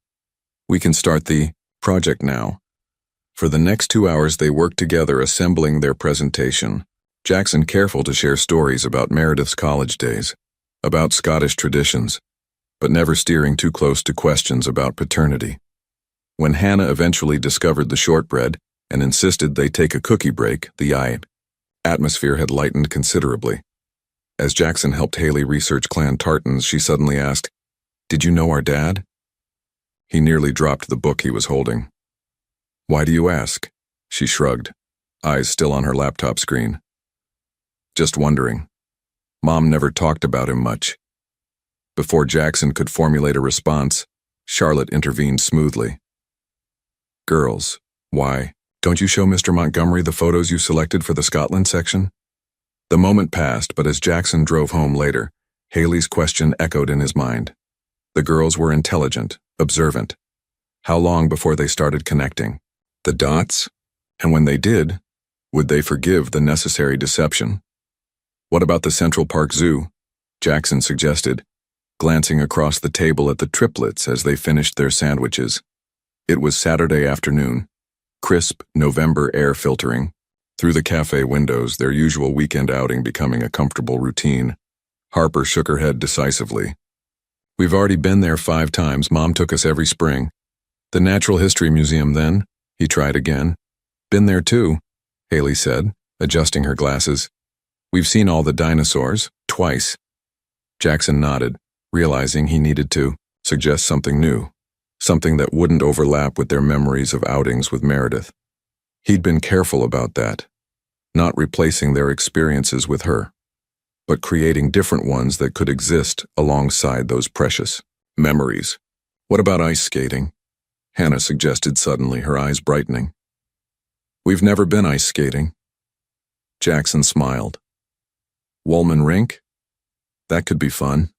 we can start the project now. For the next 2 hours they worked together assembling their presentation. Jackson careful to share stories about Meredith's college days, about Scottish traditions, but never steering too close to questions about paternity. When Hannah eventually discovered the shortbread and insisted they take a cookie break, the atmosphere had lightened considerably. As Jackson helped Haley research clan tartans, she suddenly asked, "Did you know our dad?" He nearly dropped the book he was holding. "Why do you ask?" She shrugged, eyes still on her laptop screen. "Just wondering. Mom never talked about him much." Before Jackson could formulate a response, Charlotte intervened smoothly. "Girls, why don't you show Mr. Montgomery the photos you selected for the Scotland section?" The moment passed, but as Jackson drove home later, Haley's question echoed in his mind. The girls were intelligent, observant. How long before they started connecting the dots? And when they did, would they forgive the necessary deception? What about the Central Park Zoo? Jackson suggested, glancing across the table at the triplets as they finished their sandwiches. It was Saturday afternoon, crisp November air filtering through the cafe windows, their usual weekend outing becoming a comfortable routine. Harper shook her head decisively. "We've already been there 5 times. Mom took us every spring." "The Natural History Museum, then?" He tried again. "Been there too," Haley said, adjusting her glasses. "We've seen all the dinosaurs, twice." Jackson nodded, realizing he needed to suggest something new, something that wouldn't overlap with their memories of outings with Meredith. He'd been careful about that, not replacing their experiences with her, but creating different ones that could exist alongside those precious memories. "What about ice skating?" Hannah suggested suddenly, her eyes brightening. "We've never been ice skating." Jackson smiled. "Woolman Rink? That could be fun."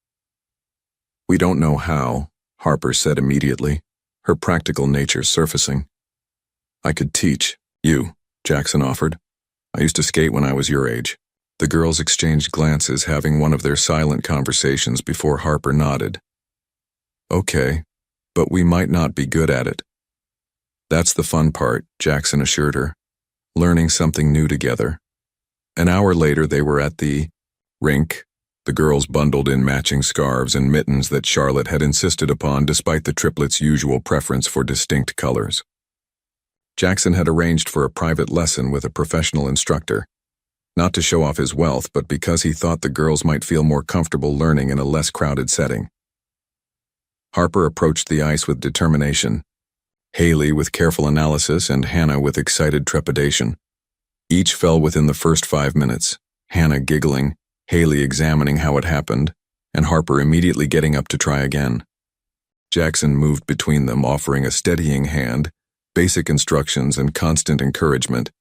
"We don't know how," Harper said immediately, her practical nature surfacing. "I could teach you," Jackson offered. "I used to skate when I was your age." The girls exchanged glances, having one of their silent conversations before Harper nodded. "Okay, but we might not be good at it." "That's the fun part," Jackson assured her, learning something new together. An hour later they were at the rink, the girls bundled in matching scarves and mittens that Charlotte had insisted upon despite the triplets' usual preference for distinct colors. Jackson had arranged for a private lesson with a professional instructor, not to show off his wealth, but because he thought the girls might feel more comfortable learning in a less crowded setting. Harper approached the ice with determination, Haley with careful analysis, and Hannah with excited trepidation. Each fell within the first 5 minutes, Hannah giggling, Haley examining how it happened, and Harper immediately getting up to try again. Jackson moved between them, offering a steadying hand, basic instructions, and constant encouragement.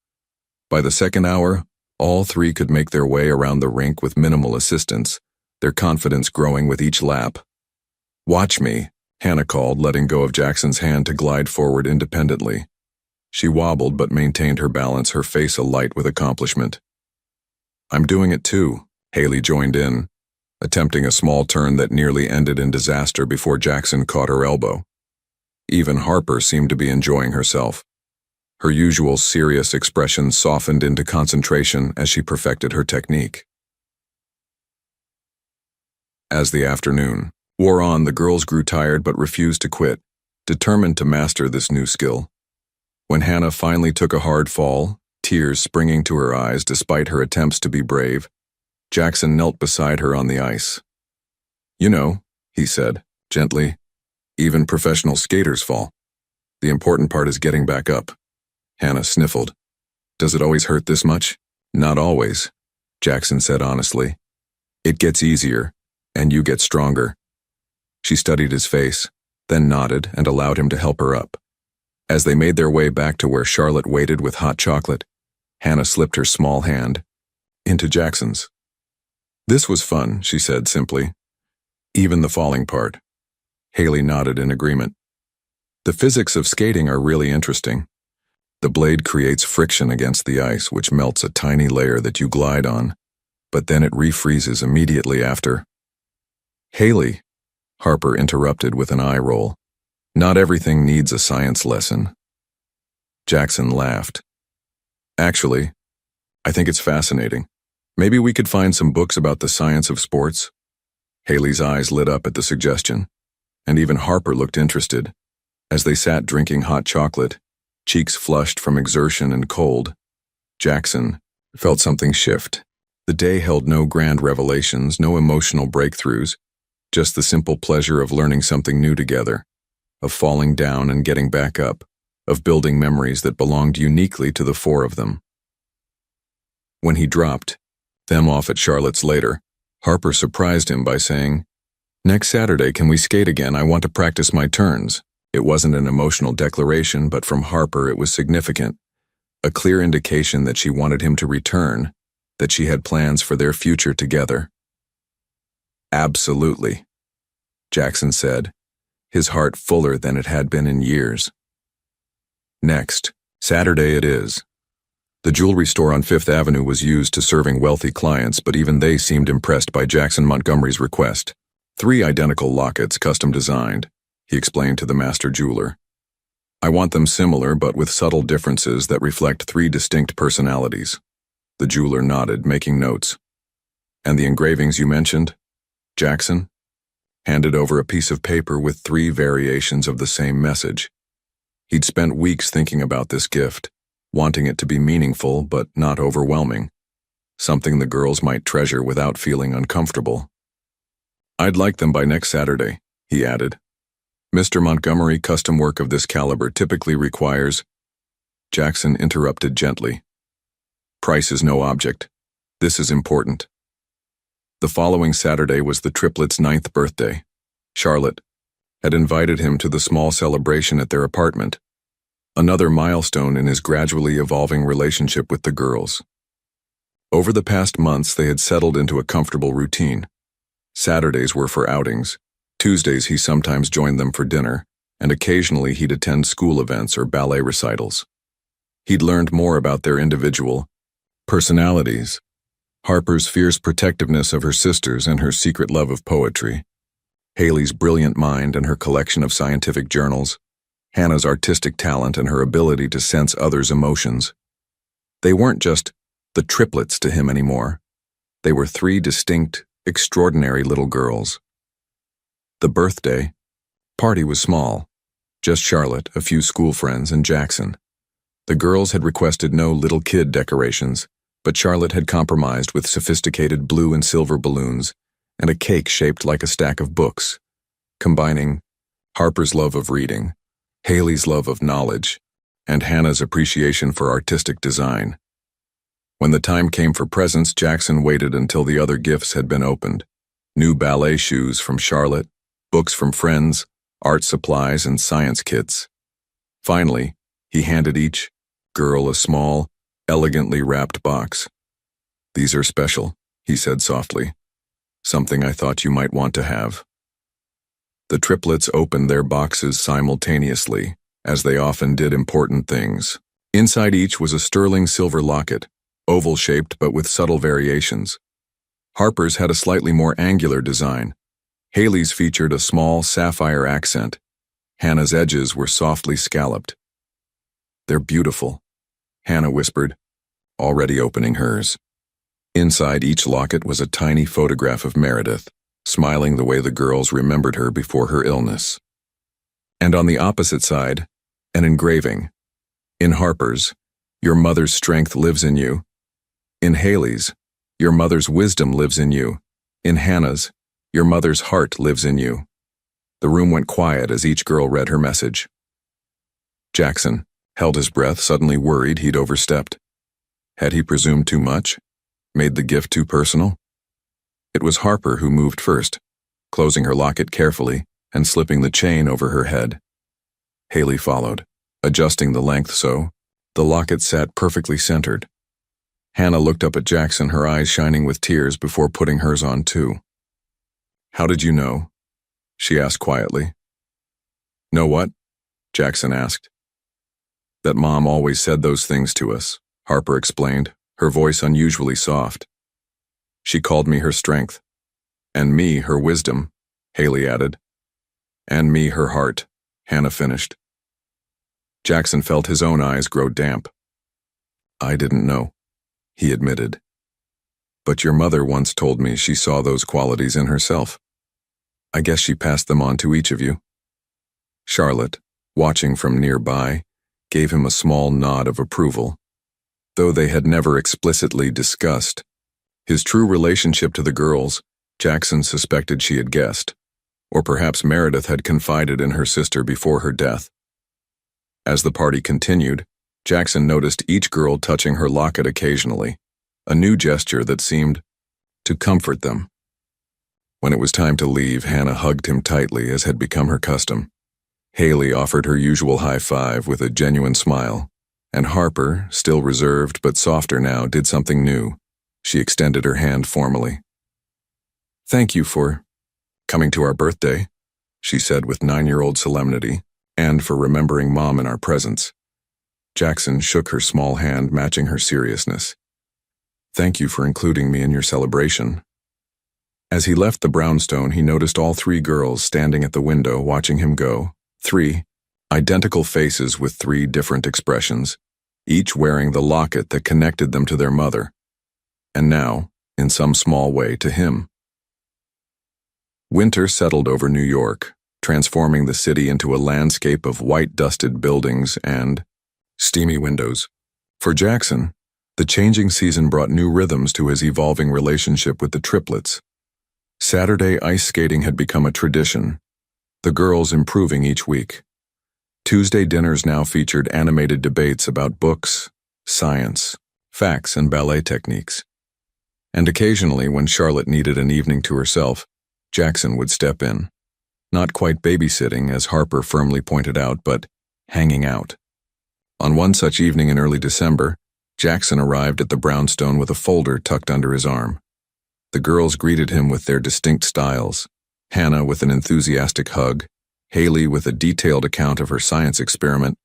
By the second hour, all 3 could make their way around the rink with minimal assistance, their confidence growing with each lap. "Watch me," Hannah called, letting go of Jackson's hand to glide forward independently. She wobbled but maintained her balance, her face alight with accomplishment. "I'm doing it too," Haley joined in, attempting a small turn that nearly ended in disaster before Jackson caught her elbow. Even Harper seemed to be enjoying herself. Her usual serious expression softened into concentration as she perfected her technique. As the afternoon wore on, the girls grew tired but refused to quit, determined to master this new skill. When Hannah finally took a hard fall, tears springing to her eyes despite her attempts to be brave, Jackson knelt beside her on the ice. "You know," he said, gently, "even professional skaters fall. The important part is getting back up." Hannah sniffled. Does it always hurt this much? Not always, Jackson said honestly. It gets easier, and you get stronger. She studied his face, then nodded and allowed him to help her up. As they made their way back to where Charlotte waited with hot chocolate, Hannah slipped her small hand into Jackson's. This was fun, she said simply. Even the falling part. Haley nodded in agreement. The physics of skating are really interesting. The blade creates friction against the ice, which melts a tiny layer that you glide on, but then it refreezes immediately after. Haley, Harper interrupted with an eye roll. Not everything needs a science lesson. Jackson laughed. Actually, I think it's fascinating. Maybe we could find some books about the science of sports? Haley's eyes lit up at the suggestion, and even Harper looked interested. As they sat drinking hot chocolate, cheeks flushed from exertion and cold, Jackson felt something shift. The day held no grand revelations, no emotional breakthroughs, just the simple pleasure of learning something new together, of falling down and getting back up, of building memories that belonged uniquely to the four of them. When he dropped them off at Charlotte's later, Harper surprised him by saying, "Next Saturday, can we skate again? I want to practice my turns." It wasn't an emotional declaration, but from Harper it was significant. A clear indication that she wanted him to return, that she had plans for their future together. Absolutely, Jackson said, his heart fuller than it had been in years. Next Saturday it is. The jewelry store on Fifth Avenue was used to serving wealthy clients, but even they seemed impressed by Jackson Montgomery's request. 3 identical lockets, custom designed, he explained to the master jeweler. I want them similar, but with subtle differences that reflect 3 distinct personalities. The jeweler nodded, making notes. And the engravings you mentioned? Jackson handed over a piece of paper with 3 variations of the same message. He'd spent weeks thinking about this gift, wanting it to be meaningful but not overwhelming, something the girls might treasure without feeling uncomfortable. I'd like them by next Saturday, he added. Mr. Montgomery, custom work of this caliber typically requires... Jackson interrupted gently. Price is no object. This is important. The following Saturday was the triplets' 9th birthday. Charlotte had invited him to the small celebration at their apartment, another milestone in his gradually evolving relationship with the girls. Over the past months, they had settled into a comfortable routine. Saturdays were for outings. Tuesdays he sometimes joined them for dinner, and occasionally he'd attend school events or ballet recitals. He'd learned more about their individual personalities, Harper's fierce protectiveness of her sisters and her secret love of poetry, Haley's brilliant mind and her collection of scientific journals, Hannah's artistic talent and her ability to sense others' emotions. They weren't just the triplets to him anymore. They were 3 distinct, extraordinary little girls. The birthday party was small, just Charlotte, a few school friends, and Jackson. The girls had requested no little kid decorations, but Charlotte had compromised with sophisticated blue and silver balloons and a cake shaped like a stack of books, combining Harper's love of reading, Haley's love of knowledge, and Hannah's appreciation for artistic design. When the time came for presents, Jackson waited until the other gifts had been opened. New ballet shoes from Charlotte, books from friends, art supplies, and science kits. Finally, he handed each girl a small, elegantly wrapped box. These are special, he said softly. Something I thought you might want to have. The triplets opened their boxes simultaneously, as they often did important things. Inside each was a sterling silver locket, oval-shaped but with subtle variations. Harper's had a slightly more angular design. Haley's featured a small sapphire accent. Hannah's edges were softly scalloped. They're beautiful, Hannah whispered, already opening hers. Inside each locket was a tiny photograph of Meredith, smiling the way the girls remembered her before her illness. And on the opposite side, an engraving. In Harper's, your mother's strength lives in you. In Haley's, your mother's wisdom lives in you. In Hannah's, your mother's heart lives in you. The room went quiet as each girl read her message. Jackson held his breath, suddenly worried he'd overstepped. Had he presumed too much? Made the gift too personal? It was Harper who moved first, closing her locket carefully and slipping the chain over her head. Haley followed, adjusting the length so the locket sat perfectly centered. Hannah looked up at Jackson, her eyes shining with tears, before putting hers on too. "How did you know?" she asked quietly. "Know what?" Jackson asked. "That Mom always said those things to us," Harper explained, her voice unusually soft. "She called me her strength. And me her wisdom," Haley added. "And me her heart," Hannah finished. Jackson felt his own eyes grow damp. "I didn't know," he admitted. "But your mother once told me she saw those qualities in herself. I guess she passed them on to each of you." Charlotte, watching from nearby, gave him a small nod of approval. Though they had never explicitly discussed his true relationship to the girls, Jackson suspected she had guessed, or perhaps Meredith had confided in her sister before her death. As the party continued, Jackson noticed each girl touching her locket occasionally, a new gesture that seemed to comfort them. When it was time to leave, Hannah hugged him tightly, as had become her custom. Haley offered her usual high five with a genuine smile, and Harper, still reserved but softer now, did something new. She extended her hand formally. "Thank you for coming to our birthday," she said with 9-year-old solemnity, "and for remembering Mom in our presence." Jackson shook her small hand, matching her seriousness. "Thank you for including me in your celebration." As he left the brownstone, he noticed all 3 girls standing at the window watching him go. 3 identical faces with 3 different expressions, each wearing the locket that connected them to their mother, and now, in some small way, to him. Winter settled over New York, transforming the city into a landscape of white-dusted buildings and steamy windows. For Jackson, the changing season brought new rhythms to his evolving relationship with the Triplets. Saturday ice skating had become a tradition, the girls improving each week. Tuesday dinners now featured animated debates about books, science, facts, and ballet techniques. And occasionally, when Charlotte needed an evening to herself, Jackson would step in. Not quite babysitting, as Harper firmly pointed out, but hanging out. On one such evening in early December, Jackson arrived at the brownstone with a folder tucked under his arm. The girls greeted him with their distinct styles, Hannah with an enthusiastic hug, Haley with a detailed account of her science experiment,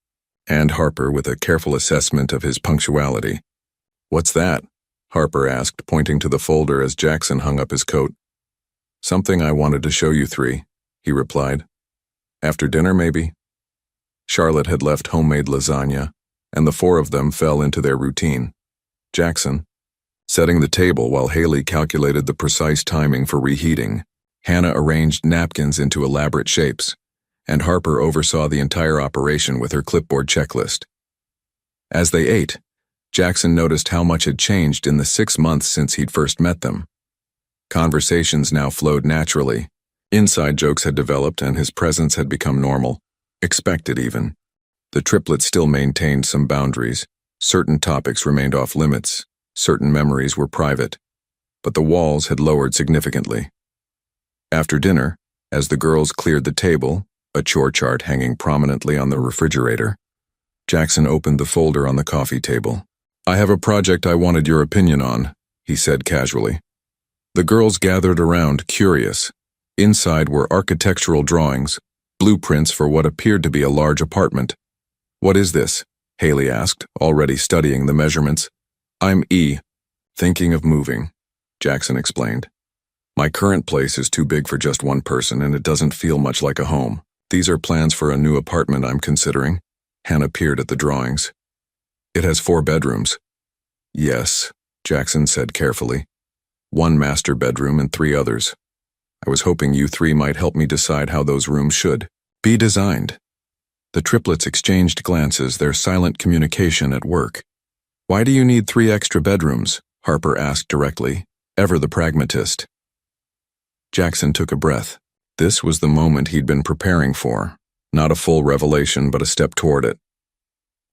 and Harper with a careful assessment of his punctuality. "What's that?" Harper asked, pointing to the folder as Jackson hung up his coat. "Something I wanted to show you 3, he replied. "After dinner, maybe?" Charlotte had left homemade lasagna, and the 4 of them fell into their routine. Jackson, setting the table while Haley calculated the precise timing for reheating, Hannah arranged napkins into elaborate shapes, and Harper oversaw the entire operation with her clipboard checklist. As they ate, Jackson noticed how much had changed in the 6 months since he'd first met them. Conversations now flowed naturally. Inside jokes had developed, and his presence had become normal, expected even. The Triplets still maintained some boundaries. Certain topics remained off limits. Certain memories were private. But the walls had lowered significantly. After dinner, as the girls cleared the table, a chore chart hanging prominently on the refrigerator, Jackson opened the folder on the coffee table. "I have a project I wanted your opinion on," he said casually. The girls gathered around, curious. Inside were architectural drawings, blueprints for what appeared to be a large apartment. "What is this?" Haley asked, already studying the measurements. "I'm thinking of moving," Jackson explained. "My current place is too big for just one person, and it doesn't feel much like a home. These are plans for a new apartment I'm considering." Hannah peered at the drawings. "It has 4 bedrooms." "Yes," Jackson said carefully. "1 master bedroom and 3 others. I was hoping you 3 might help me decide how those rooms should be designed." The Triplets exchanged glances, their silent communication at work. "Why do you need 3 extra bedrooms?" Harper asked directly, ever the pragmatist. Jackson took a breath. This was the moment he'd been preparing for. Not a full revelation, but a step toward it.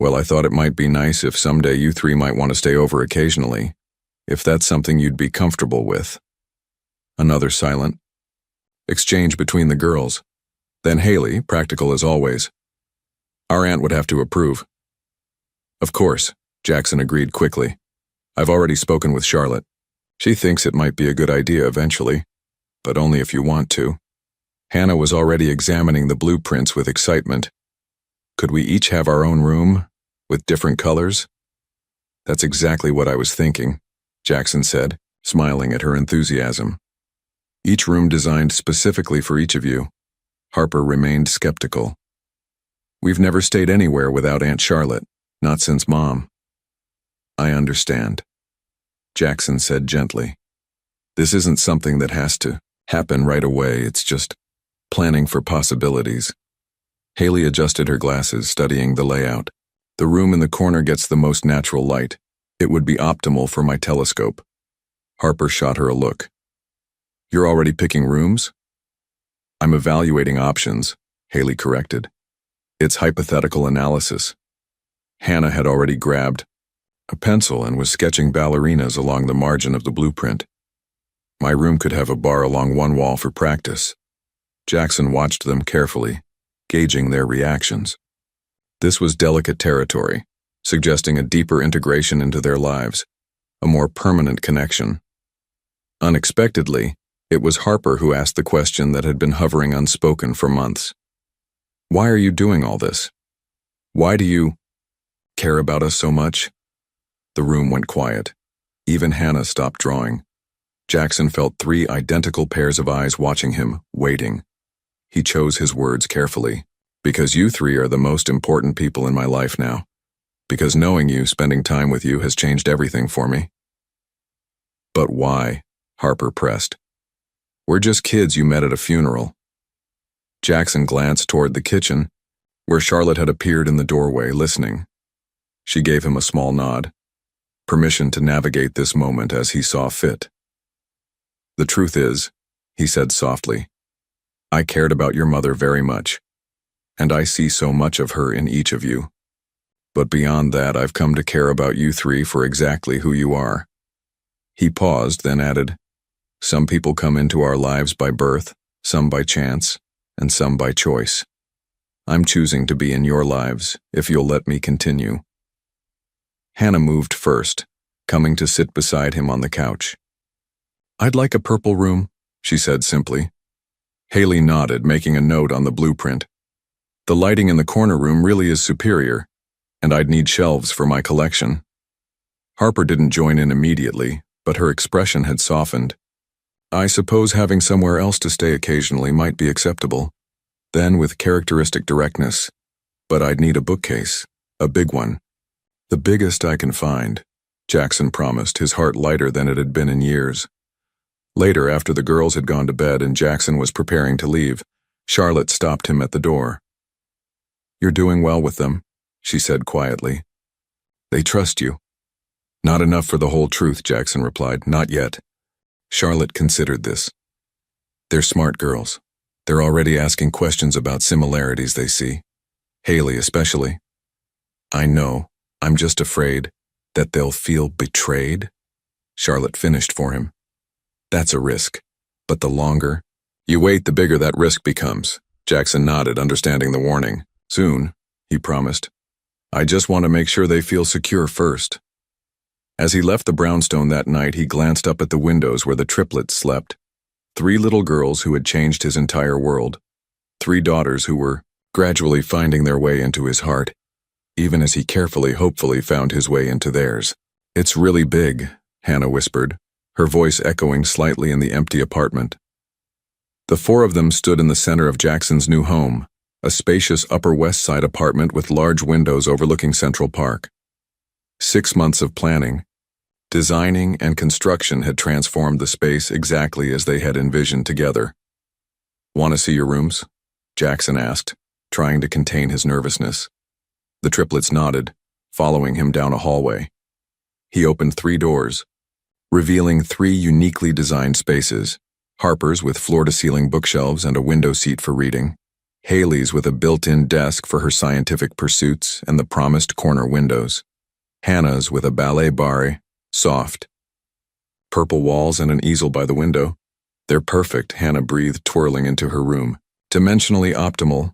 Well, I thought it might be nice if someday you three might want to stay over occasionally, if that's something you'd be comfortable with. Another silent exchange between the girls. Then Haley, practical as always. Our aunt would have to approve. Of course, Jackson agreed quickly. I've already spoken with Charlotte. She thinks it might be a good idea eventually, but only if you want to. Hannah was already examining the blueprints with excitement. Could we each have our own room, with different colors? That's exactly what I was thinking, Jackson said, smiling at her enthusiasm. Each room designed specifically for each of you. Harper remained skeptical. We've never stayed anywhere without Aunt Charlotte, not since Mom. I understand, Jackson said gently. This isn't something that has to happen right away, it's just planning for possibilities. Haley adjusted her glasses, studying the layout. The room in the corner gets the most natural light. It would be optimal for my telescope. Harper shot her a look. You're already picking rooms? I'm evaluating options, Haley corrected. It's hypothetical analysis. Hannah had already grabbed a pencil and was sketching ballerinas along the margin of the blueprint. My room could have a bar along one wall for practice. Jackson watched them carefully, gauging their reactions. This was delicate territory, suggesting a deeper integration into their lives, a more permanent connection. Unexpectedly, it was Harper who asked the question that had been hovering unspoken for months. Why are you doing all this? Why do you care about us so much? The room went quiet. Even Hannah stopped drawing. Jackson felt 3 identical pairs of eyes watching him, waiting. He chose his words carefully. Because you 3 are the most important people in my life now. Because knowing you, spending time with you, has changed everything for me. But why? Harper pressed. We're just kids you met at a funeral. Jackson glanced toward the kitchen, where Charlotte had appeared in the doorway, listening. She gave him a small nod. Permission to navigate this moment as he saw fit. The truth is, he said softly, I cared about your mother very much, and I see so much of her in each of you. But beyond that, I've come to care about you 3 for exactly who you are. He paused, then added, some people come into our lives by birth, some by chance, and some by choice. I'm choosing to be in your lives, if you'll let me continue. Hannah moved first, coming to sit beside him on the couch. I'd like a purple room, she said simply. Haley nodded, making a note on the blueprint. The lighting in the corner room really is superior, and I'd need shelves for my collection. Harper didn't join in immediately, but her expression had softened. I suppose having somewhere else to stay occasionally might be acceptable. Then with characteristic directness. But I'd need a bookcase, a big one. The biggest I can find, Jackson promised, his heart lighter than it had been in years. Later, after the girls had gone to bed and Jackson was preparing to leave, Charlotte stopped him at the door. You're doing well with them, she said quietly. They trust you. Not enough for the whole truth, Jackson replied. Not yet. Charlotte considered this. They're smart girls. They're already asking questions about similarities they see. Haley especially. I know. I'm just afraid that they'll feel betrayed. Charlotte finished for him. That's a risk. But the longer you wait, the bigger that risk becomes. Jackson nodded, understanding the warning. Soon, he promised. I just want to make sure they feel secure first. As he left the brownstone that night, he glanced up at the windows where the triplets slept. 3 little girls who had changed his entire world. 3 daughters who were gradually finding their way into his heart, even as he carefully, hopefully found his way into theirs. It's really big, Hannah whispered, her voice echoing slightly in the empty apartment. The 4 of them stood in the center of Jackson's new home, a spacious Upper West Side apartment with large windows overlooking Central Park. 6 months of planning, designing, and construction had transformed the space exactly as they had envisioned together. Want to see your rooms? Jackson asked, trying to contain his nervousness. The triplets nodded, following him down a hallway. He opened 3 doors, revealing 3 uniquely designed spaces, Harper's with floor-to-ceiling bookshelves and a window seat for reading, Haley's with a built-in desk for her scientific pursuits and the promised corner windows. Hannah's with a ballet bar, soft. Purple walls and an easel by the window. They're perfect, Hannah breathed, twirling into her room. Dimensionally optimal,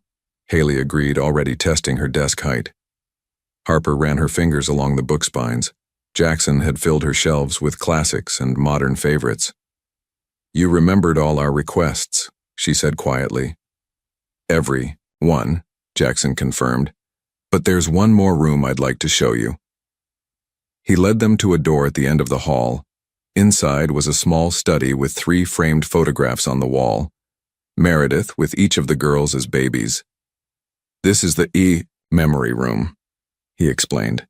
Haley agreed, already testing her desk height. Harper ran her fingers along the book spines. Jackson had filled her shelves with classics and modern favorites. You remembered all our requests, she said quietly. Every one, Jackson confirmed. But there's one more room I'd like to show you. He led them to a door at the end of the hall. Inside was a small study with 3 framed photographs on the wall. Meredith with each of the girls as babies. This is the memory room, he explained.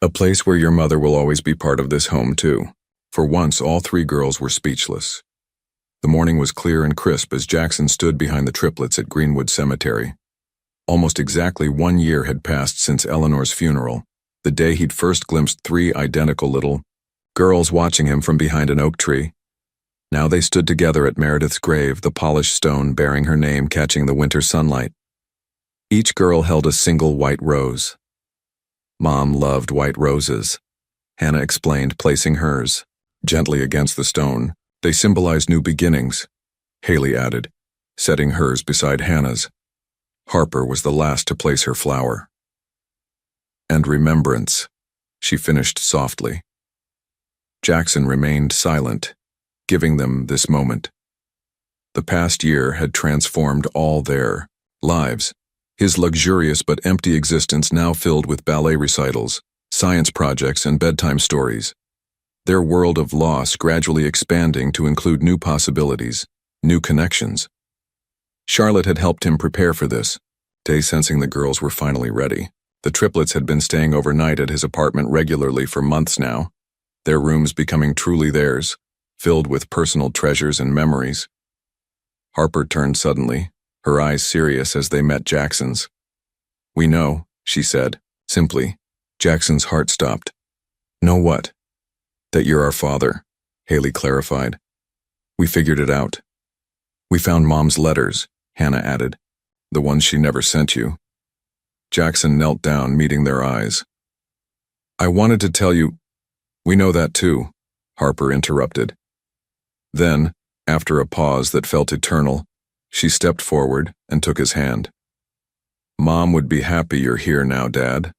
A place where your mother will always be part of this home too. For once, all 3 girls were speechless. The morning was clear and crisp as Jackson stood behind the triplets at Greenwood Cemetery. Almost exactly 1 year had passed since Eleanor's funeral, the day he'd first glimpsed 3 identical little girls watching him from behind an oak tree. Now they stood together at Meredith's grave, the polished stone bearing her name catching the winter sunlight. Each girl held a single white rose. Mom loved white roses, Hannah explained, placing hers gently against the stone. They symbolized new beginnings, Haley added, setting hers beside Hannah's. Harper was the last to place her flower. And remembrance, she finished softly. Jackson remained silent, giving them this moment. The past year had transformed all their lives, his luxurious but empty existence now filled with ballet recitals, science projects, and bedtime stories. Their world of loss gradually expanding to include new possibilities, new connections. Charlotte had helped him prepare for this, sensing the girls were finally ready. The triplets had been staying overnight at his apartment regularly for months now, their rooms becoming truly theirs, filled with personal treasures and memories. Harper turned suddenly, her eyes serious as they met Jackson's. We know, she said, simply. Jackson's heart stopped. Know what? That you're our father, Haley clarified. We figured it out. We found Mom's letters, Hannah added, the ones she never sent you. Jackson knelt down, meeting their eyes. I wanted to tell you. We know that too, Harper interrupted. Then, after a pause that felt eternal, she stepped forward and took his hand. Mom would be happy you're here now, Dad.